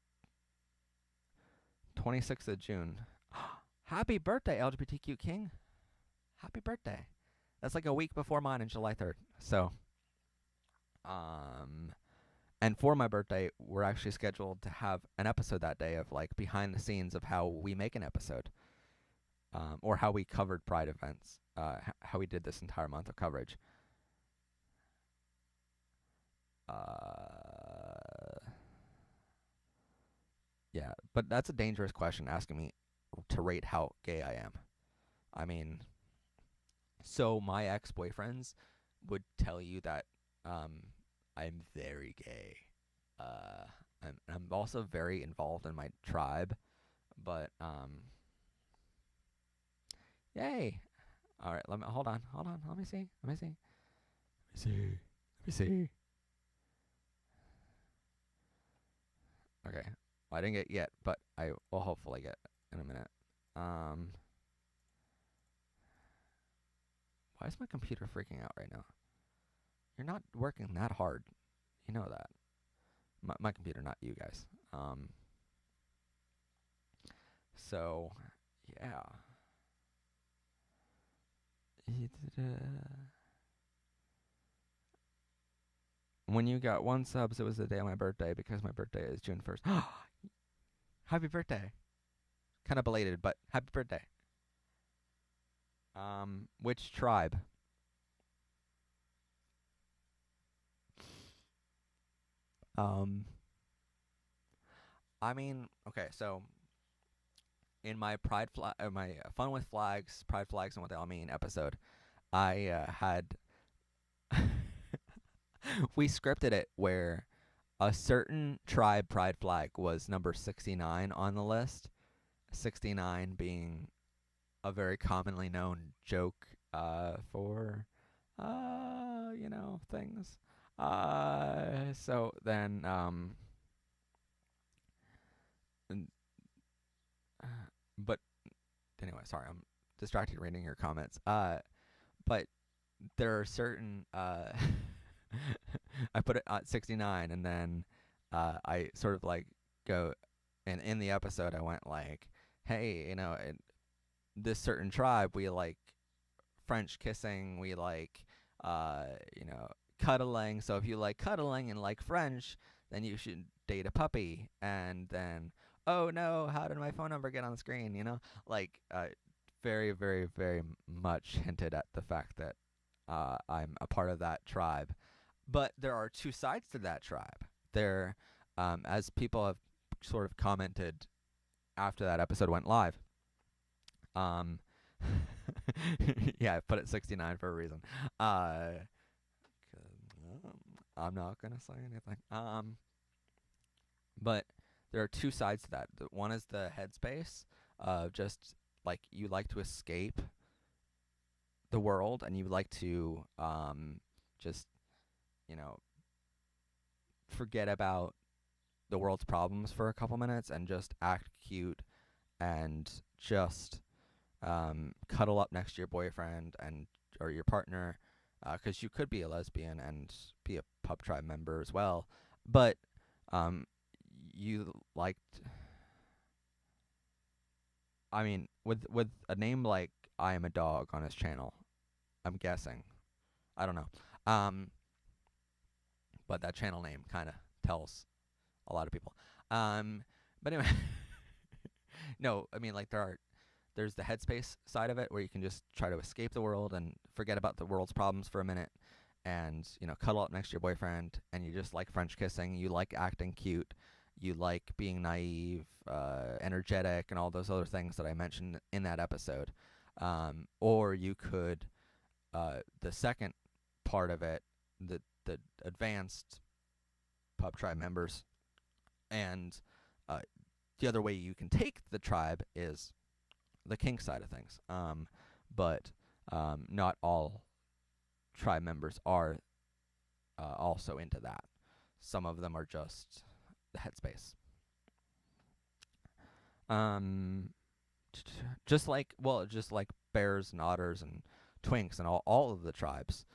26th of June. Happy birthday, LGBTQ King. Happy birthday. That's like a week before mine on July 3rd. So, um, and for my birthday, we're actually scheduled to have an episode that day of like behind the scenes of how we make an episode, or how we covered Pride events, how we did this entire month of coverage. Yeah, but that's a dangerous question asking me to rate how gay I am. I mean, so my ex-boyfriends would tell you that um, I'm very gay. Uh, I'm also very involved in my tribe, but yay! All right, hold on. Let me see. Let me see. Let me see. Okay, well, I didn't get yet, but I will hopefully get in a minute. Um, why is my computer freaking out right now? You're not working that hard. You know that. My computer, not you guys. So, yeah. When you got 1 subs, it was the day of my birthday because my birthday is June 1st. Happy birthday. Kind of belated, but happy birthday. Which tribe? Um, I mean, okay, so in my my fun with flags, pride flags, and what they all mean episode, I had we scripted it where a certain tribe pride flag was number 69 on the list. 69 being a very commonly known joke for things. So then and, but anyway, sorry, I'm distracted reading your comments. But there are certain I put it at 69, and then I sort of like go, and in the episode I went like, hey, in this certain tribe we like French kissing, we like uh cuddling. So if you like cuddling and like French, then you should date a puppy. And then, oh no, how did my phone number get on the screen? Like very, very, very much hinted at the fact that I'm a part of that tribe. But there are two sides to that tribe. There, as people have sort of commented after that episode went live. Um, yeah, I put it 69 for a reason. Uh, I'm not gonna say anything. But there are two sides to that. One is the headspace of just like you like to escape the world and you like to just you know forget about the world's problems for a couple minutes and just act cute and just cuddle up next to your boyfriend and or your partner, because you could be a lesbian and be a pub tribe member as well, but um, you liked. I mean, with a name like I Am a Dog on his channel, I'm guessing. I don't know. Um, but that channel name kind of tells a lot of people. But anyway, no, I mean like there's the headspace side of it where you can just try to escape the world and forget about the world's problems for a minute and cuddle up next to your boyfriend, and you just like French kissing, you like acting cute, you like being naive, energetic, and all those other things that I mentioned in that episode. Or you could, the second part of it, the advanced pub tribe members, and the other way you can take the tribe is the kink side of things. But not all tribe members are also into that. Some of them are just the headspace. Just like bears and otters and twinks and all of the tribes,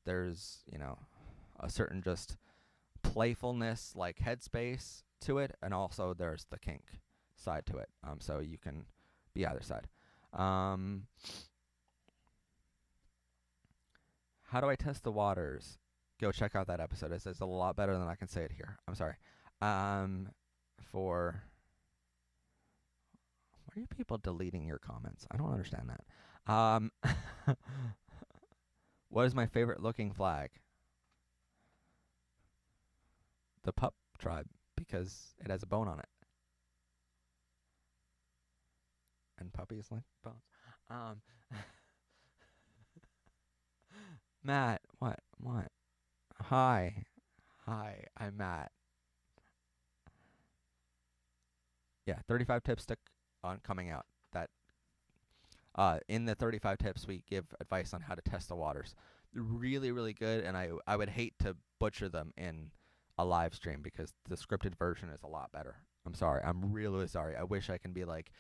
there's a certain just playfulness, like headspace to it, and also there's the kink side to it. So you can be either side. How do I test the waters? Go check out that episode. It's a lot better than I can say it here. I'm sorry. Why are you people deleting your comments? I don't understand that. What is my favorite looking flag? The pup tribe, because it has a bone on it. And puppies like bones. Matt, what? Hi, I'm Matt. Yeah, 35 tips on coming out. That in the 35 tips we give advice on how to test the waters. They're really, really good, and I would hate to butcher them in a live stream because the scripted version is a lot better. I'm sorry. I'm really sorry. I wish I can be like,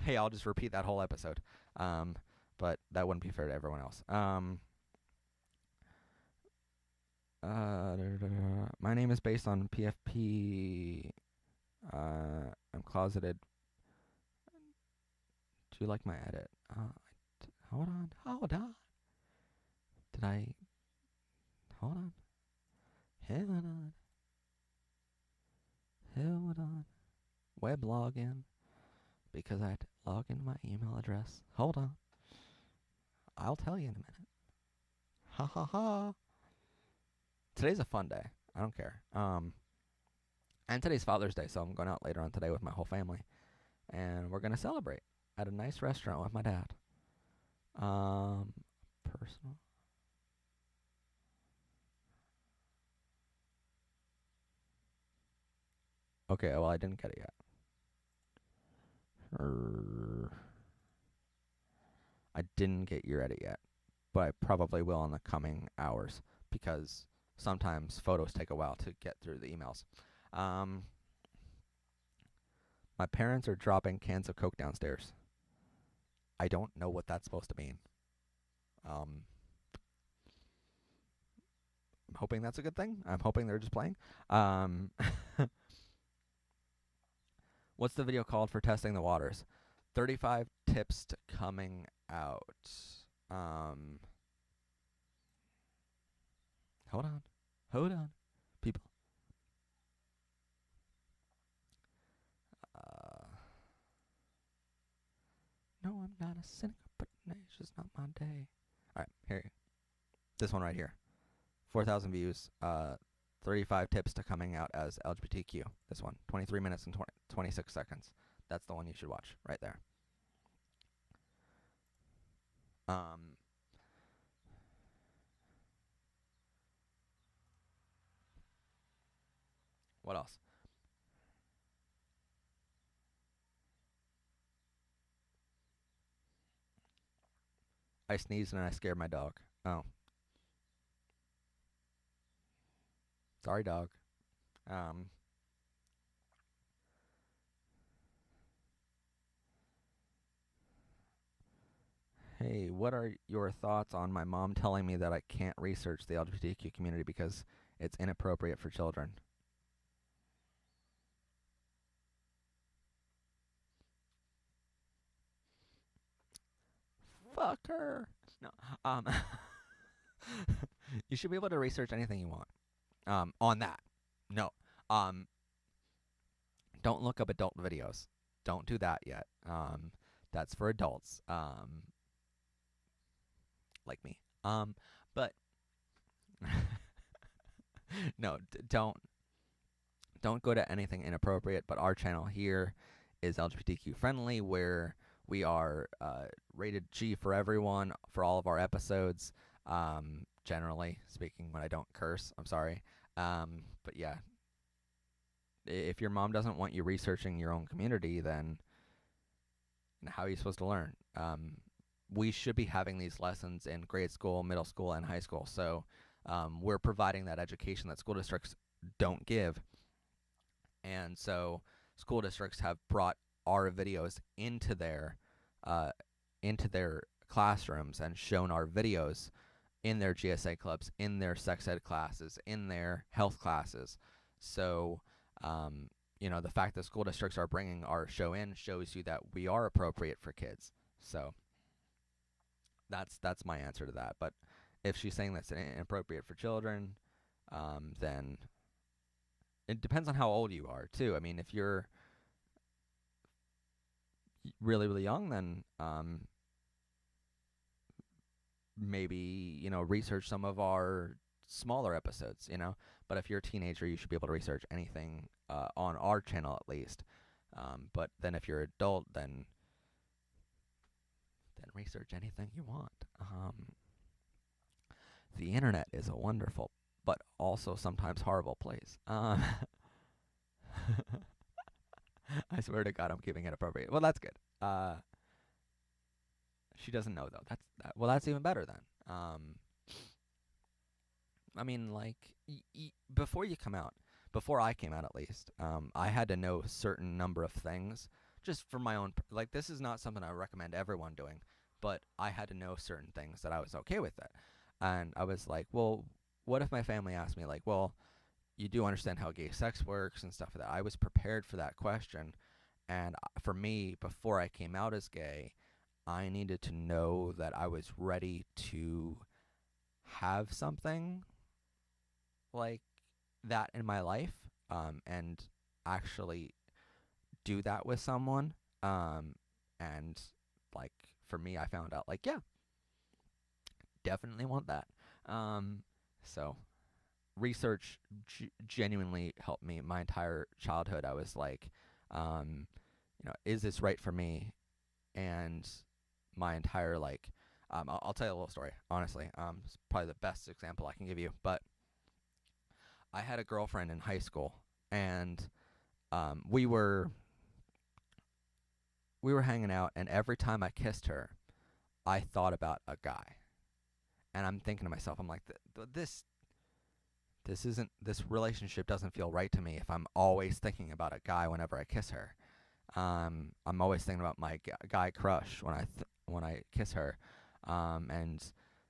hey, I'll just repeat that whole episode. But that wouldn't be fair to everyone else. My name is based on PFP. I'm closeted. Do you like my edit? Hold on. Hold on. Did I? Hold on. Hold on. Hold on. Web login. Because I had to log in my email address. Hold on. I'll tell you in a minute. Ha ha ha. Today's a fun day. I don't care. And today's Father's Day, so I'm going out later on today with my whole family. And we're going to celebrate at a nice restaurant with my dad. Personal. Okay, well, I didn't get it yet. I didn't get your edit yet, but I probably will in the coming hours because sometimes photos take a while to get through the emails. My parents are dropping cans of Coke downstairs. I don't know what that's supposed to mean. I'm hoping that's a good thing. I'm hoping they're just playing. What's the video called for testing the waters? 35 tips to coming out. Hold on, people. No, I'm not a cynic, but it's just not my day. All right, here. This one right here. 4,000 views. 35 tips to coming out as LGBTQ. This one. 23 minutes and 26 seconds. That's the one you should watch right there. What else? I sneezed and I scared my dog. Oh. Sorry, dog. Hey, what are your thoughts on my mom telling me that I can't research the LGBTQ community because it's inappropriate for children? Fuck her. No. You should be able to research anything you want. On that. No. Don't look up adult videos. Don't do that yet. That's for adults. Like me. But no, don't don't go to anything inappropriate. But our channel here is LGBTQ friendly, where we are rated G for everyone for all of our episodes. Generally speaking, when I don't curse, I'm sorry. But yeah, if your mom doesn't want you researching your own community, then how are you supposed to learn? We should be having these lessons in grade school, middle school, and high school. So we're providing that education that school districts don't give. And so school districts have brought our videos into their classrooms and shown our videos in their GSA clubs, in their sex ed classes, in their health classes. So, the fact that school districts are bringing our show in shows you that we are appropriate for kids. So that's my answer to that. But if she's saying that's inappropriate for children, then it depends on how old you are too. I mean, if you're really, really young, then maybe, research some of our smaller episodes, But if you're a teenager, you should be able to research anything on our channel at least. But then if you're an adult, then research anything you want. The internet is a wonderful, but also sometimes horrible place. I swear to God, I'm keeping it appropriate. Well, that's good. She doesn't know though. That's even better then. I mean, like before I came out at least, I had to know a certain number of things just for my own. Like, this is not something I recommend everyone doing, but I had to know certain things that I was okay with it. And I was like, well, what if my family asked me, like, well, you do understand how gay sex works and stuff like that? I was prepared for that question. And for me, before I came out as gay, I needed to know that I was ready to have something like that in my life, and actually do that with someone. And like for me, I found out like, yeah, definitely want that. So research genuinely helped me my entire childhood. I was like, is this right for me? And my entire I'll tell you a little story. Honestly, it's probably the best example I can give you. But I had a girlfriend in high school, and we were hanging out, and every time I kissed her, I thought about a guy. And I'm thinking to myself, I'm like, this relationship doesn't feel right to me if I'm always thinking about a guy whenever I kiss her. I'm always thinking about my guy crush when I kiss her, and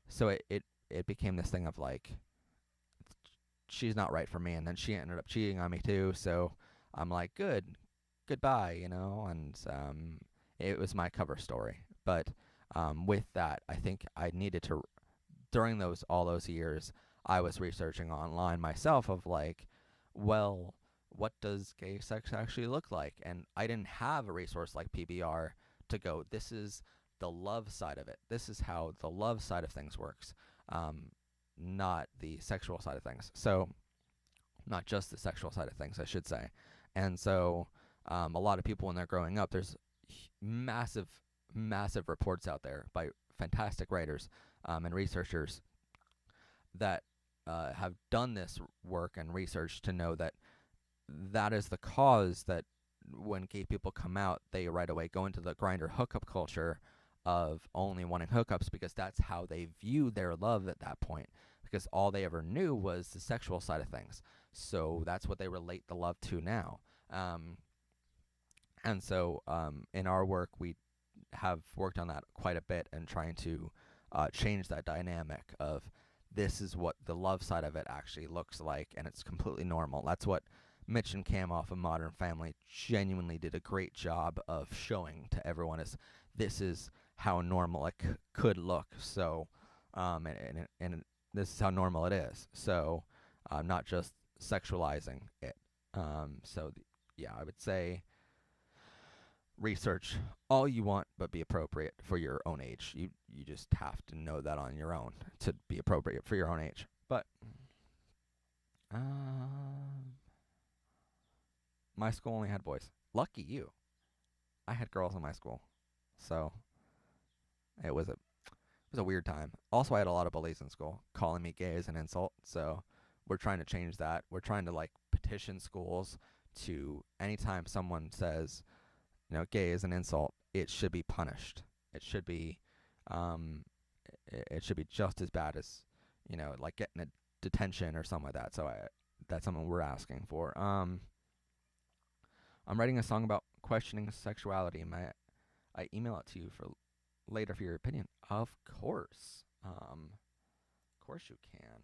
so it became this thing of like, she's not right for me, and then she ended up cheating on me too. So I'm like, goodbye, and it was my cover story. But with that, I think I needed to, during all those years, I was researching online myself of like, well, what does gay sex actually look like? And I didn't have a resource like PBR to go, this is the love side of it. This is how the love side of things works, not the sexual side of things. So not just the sexual side of things, I should say. And so a lot of people when they're growing up, there's massive reports out there by fantastic writers and researchers that have done this work and research to know that is the cause that when gay people come out, they right away go into the Grindr hookup culture of only wanting hookups, because that's how they view their love at that point, because all they ever knew was the sexual side of things. So that's what they relate the love to now. And so in our work, we have worked on that quite a bit and trying to change that dynamic of, this is what the love side of it actually looks like, and it's completely normal. That's what Mitch and Cam off of Modern Family genuinely did a great job of showing to everyone, is this is how normal it could look. So, and this is how normal it is. So, not just sexualizing it. Yeah, I would say research all you want, but be appropriate for your own age. You just have to know that on your own to be appropriate for your own age. But My school only had boys. Lucky you. I had girls in my school, so it was a weird time. Also, I had a lot of bullies in school calling me gay as an insult. So we're trying to change that. We're trying to like petition schools to anytime someone says, gay is an insult, it should be punished. It should be, um, it should be just as bad as, like getting a detention or something like that. So that's something we're asking for. I'm writing a song about questioning sexuality. I email it to you for later for your opinion. Of course. Of course you can.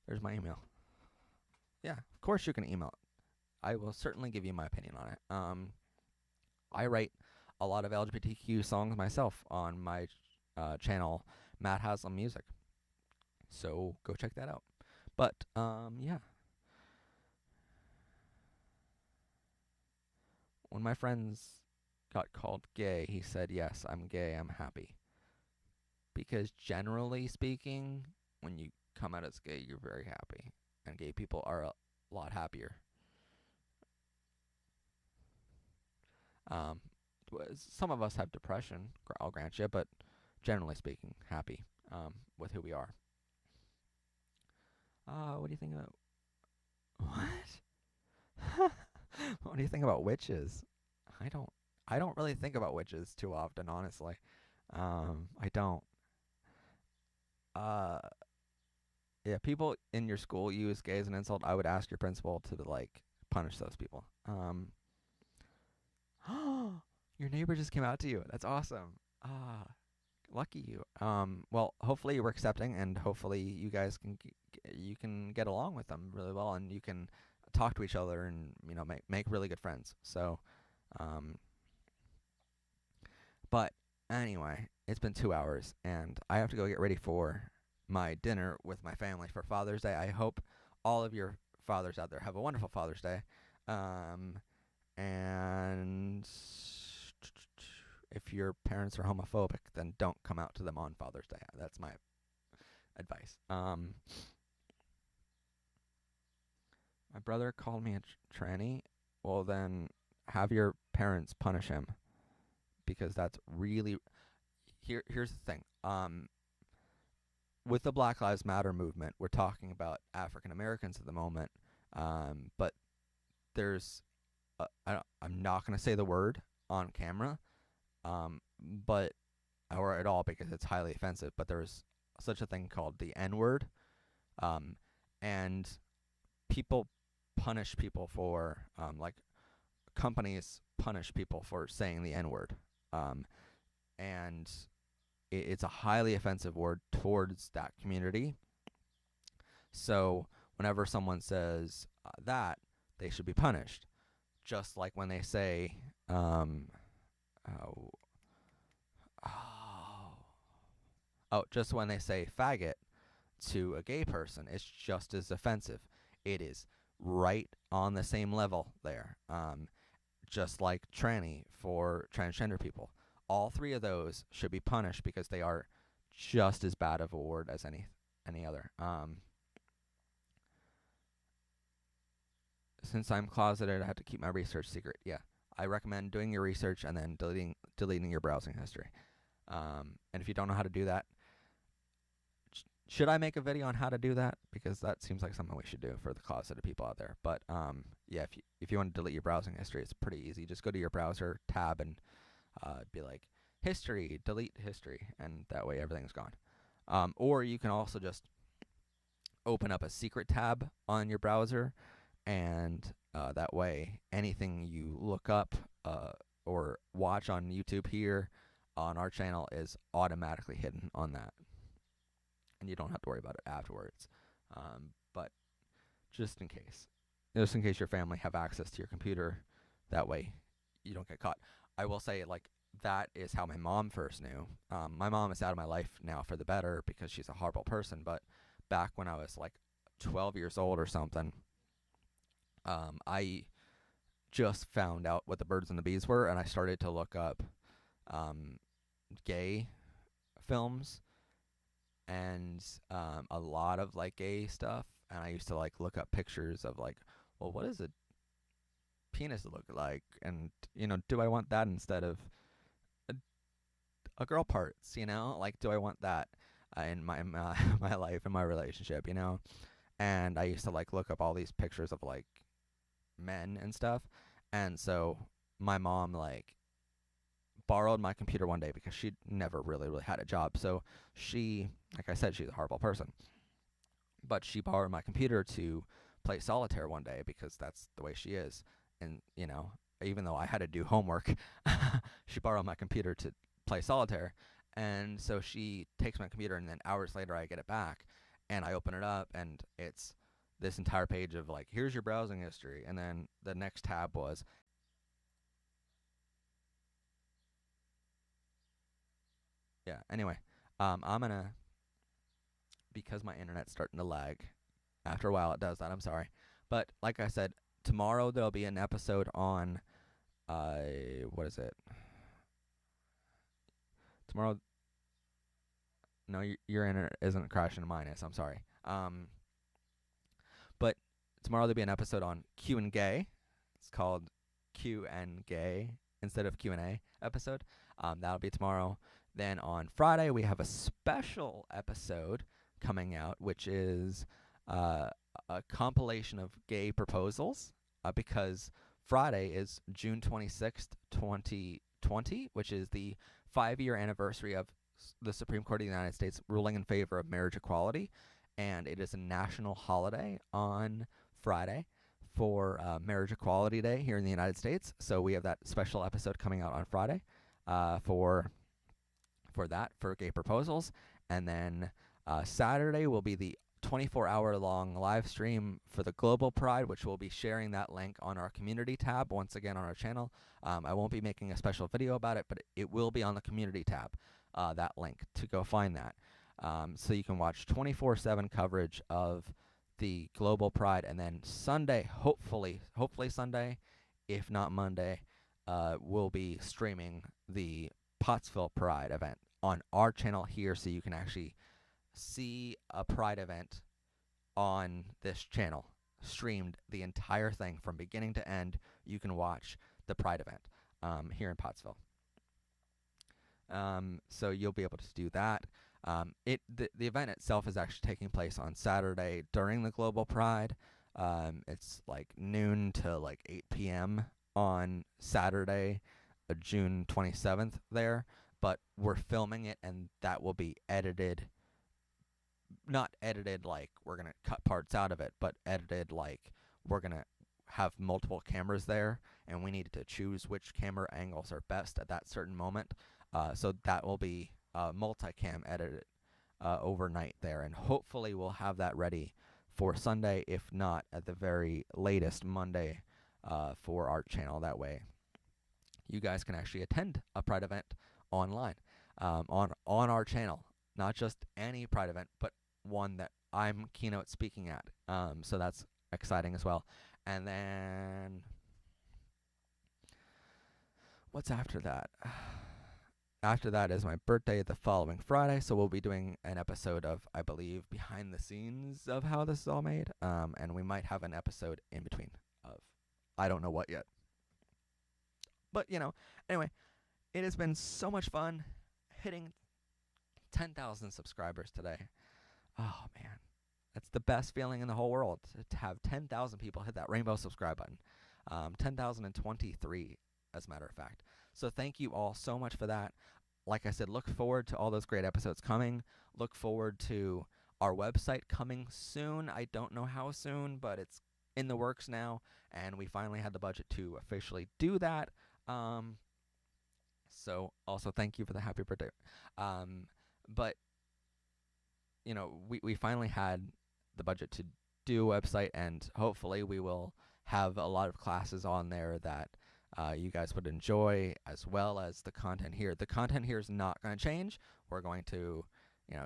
There's my email. Yeah, of course you can email it. I will certainly give you my opinion on it. I write a lot of LGBTQ songs myself on my channel, Matt Haslam Music. So go check that out. But yeah, when my friends got called gay, he said, "Yes, I'm gay. I'm happy." Because generally speaking, when you come out as gay, you're very happy, and gay people are a lot happier. Um, some of us have depression, I'll grant you, but generally speaking, happy with who we are. What do you think about what? What do you think about witches? I don't. I don't really think about witches too often, honestly. I don't. Uh, yeah, people in your school use gay as an insult. I would ask your principal to like punish those people. Your neighbor just came out to you. That's awesome. Ah, lucky you. Well, hopefully you were accepting, and hopefully you guys you can get along with them really well, and you can talk to each other, and make really good friends. So, um, but anyway, it's been 2 hours, and I have to go get ready for my dinner with my family for Father's Day. I hope all of your fathers out there have a wonderful Father's Day. Um, and if your parents are homophobic, then don't come out to them on Father's Day. That's my advice. My brother called me a tranny. Well, then have your parents punish him, because that's really here's the thing. With the Black Lives Matter movement, we're talking about African Americans at the moment. But there's I'm not going to say the word on camera, but or at all, because it's highly offensive. But there's such a thing called the N word, and people punish people for like companies punish people for saying the N word, and it's a highly offensive word towards that community. So whenever someone says that, they should be punished. Just like when they say, oh, just when they say faggot to a gay person, it's just as offensive. It is right on the same level there. Just like tranny for transgender people. All three of those should be punished because they are just as bad of a word as any other. Since I'm closeted, I have to keep my research secret. Yeah, I recommend doing your research and then deleting your browsing history. And if you don't know how to do that, should I make a video on how to do that? Because that seems like something we should do for the closeted people out there. But yeah, if you want to delete your browsing history, it's pretty easy. Just go to your browser tab and be like history, delete history, and that way everything's gone. Or you can also just open up a secret tab on your browser, and that way anything you look up or watch on YouTube here on our channel is automatically hidden on that, and you don't have to worry about it afterwards. But just in case your family have access to your computer, that way you don't get caught. I will say, like, that is how my mom first knew. My mom is out of my life now for the better because she's a horrible person, but back when I was like 12 years old or something, I just found out what the birds and the bees were, and I started to look up gay films and a lot of like gay stuff. And I used to like look up pictures of like, well, what does a penis look like? And do I want that instead of a girl parts? Like, do I want that in my life, in my relationship? And I used to like look up all these pictures of like men and stuff. And so my mom like borrowed my computer one day because she never really had a job. So she, like I said, she's a horrible person. But she borrowed my computer to play solitaire one day because that's the way she is. And, even though I had to do homework, she borrowed my computer to play solitaire. And so she takes my computer, and then hours later I get it back, and I open it up, and it's this entire page of like, here's your browsing history. And then the next tab was, yeah, anyway, I'm gonna, because my internet's starting to lag. After a while, it does that. I'm sorry. But like I said, tomorrow there'll be an episode on, what is it? Tomorrow, no, your internet isn't crashing, mine is. I'm sorry. But tomorrow there'll be an episode on Q and Gay. It's called Q and Gay instead of Q&A episode. That'll be tomorrow. Then on Friday we have a special episode coming out, which is a compilation of gay proposals, because Friday is June 26th, 2020, which is the 5-year anniversary of the Supreme Court of the United States ruling in favor of marriage equality, and it is a national holiday on Friday for Marriage Equality Day here in the United States. So we have that special episode coming out on Friday for gay proposals, and then Saturday will be the 24-hour-long live stream for the Global Pride, which we'll be sharing that link on our community tab once again on our channel. I won't be making a special video about it, but it will be on the community tab, that link, to go find that. So you can watch 24/7 coverage of the Global Pride, and then Sunday, hopefully Sunday, if not Monday, we'll be streaming the Pottsville Pride event on our channel here, so you can actually see a Pride event on this channel, streamed the entire thing from beginning to end. You can watch the Pride event here in Pottsville. So you'll be able to do that. The event itself is actually taking place on Saturday during the Global Pride. It's like noon to like 8 p.m. on Saturday, June 27th there. But we're filming it, and that will be edited. Not edited like we're going to cut parts out of it, but edited like we're going to have multiple cameras there, and we needed to choose which camera angles are best at that certain moment. So that will be multicam edited overnight there, and hopefully we'll have that ready for Sunday, if not at the very latest Monday, for our channel. That way you guys can actually attend a Pride event online on our channel, not just any Pride event, but one that I'm keynote speaking at. So that's exciting as well. And then what's after that? After that is my birthday the following Friday, so we'll be doing an episode of, I believe, behind the scenes of how this is all made, and we might have an episode in between of I don't know what yet. But, anyway, it has been so much fun hitting 10,000 subscribers today. Oh, man. That's the best feeling in the whole world, to have 10,000 people hit that rainbow subscribe button. 10,023, as a matter of fact. So thank you all so much for that. Like I said, look forward to all those great episodes coming. Look forward to our website coming soon. I don't know how soon, but it's in the works now, and we finally had the budget to officially do that. So also thank you for the happy birthday. But we finally had the budget to do a website, and hopefully we will have a lot of classes on there that you guys would enjoy, as well as the content here. The content here is not going to change. We're going to,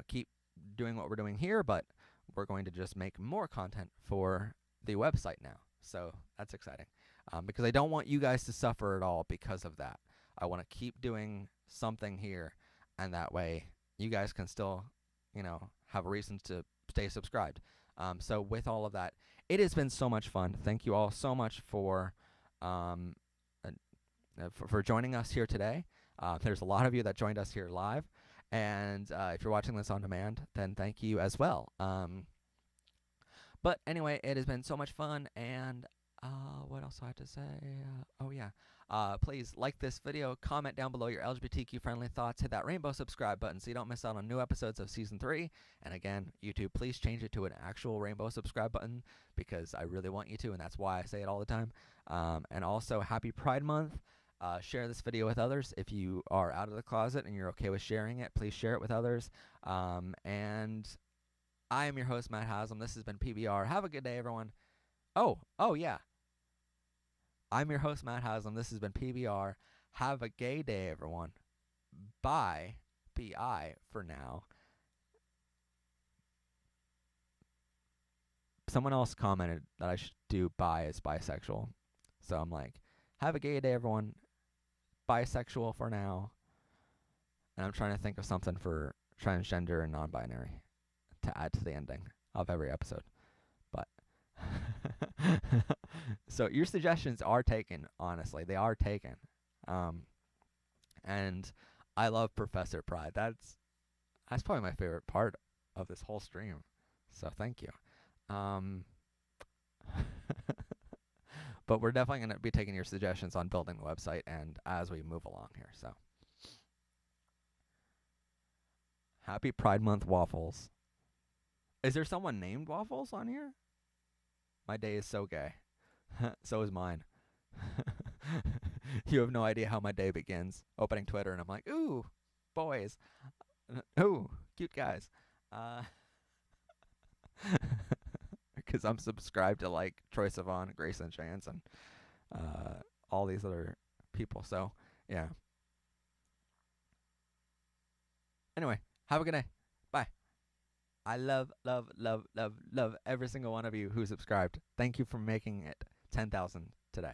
keep doing what we're doing here, but we're going to just make more content for the website now. So that's exciting. because I don't want you guys to suffer at all because of that. I want to keep doing something here, and that way you guys can still, have a reason to stay subscribed. So with all of that, it has been so much fun. Thank you all so much um, for joining us here today. There's a lot of you that joined us here live, and if you're watching this on demand, then thank you as well. But anyway, it has been so much fun, and what else do I have to say? Oh yeah. Please like this video, comment down below your LGBTQ friendly thoughts, hit that rainbow subscribe button so you don't miss out on new episodes of Season 3. And again, YouTube, please change it to an actual rainbow subscribe button because I really want you to, and that's why I say it all the time. And also, happy Pride Month. Share this video with others. If you are out of the closet and you're okay with sharing it, please share it with others. And I am your host, Matt Haslam. This has been PBR. Have a good day, everyone. Oh yeah. I'm your host, Matt Haslam. This has been PBR. Have a gay day, everyone. Bye. B-I for now. Someone else commented that I should do bi as bisexual. So I'm like, have a gay day, everyone. Bisexual for now. And I'm trying to think of something for transgender and non-binary to add to the ending of every episode. But so your suggestions are taken, honestly. They are taken. And I love Professor Pride. That's probably my favorite part of this whole stream. So thank you. But we're definitely going to be taking your suggestions on building the website and as we move along here. So happy Pride Month, Waffles. Is there someone named Waffles on here? My day is so gay. So is mine. You have no idea how my day begins. Opening Twitter and I'm like, ooh, boys. Ooh, cute guys. Because I'm subscribed to like Troye Sivan, Grayson Chance, and all these other people. So, yeah. Anyway, have a good day. Bye. I love every single one of you who subscribed. Thank you for making it 10,000 today.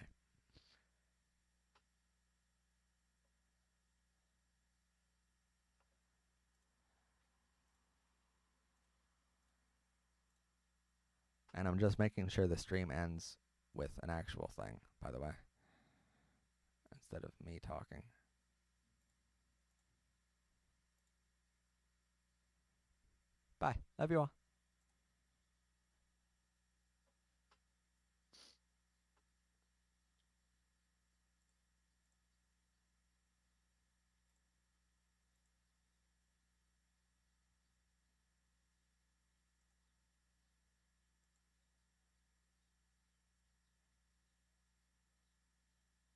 And I'm just making sure the stream ends with an actual thing, by the way, instead of me talking. Bye. Love you all.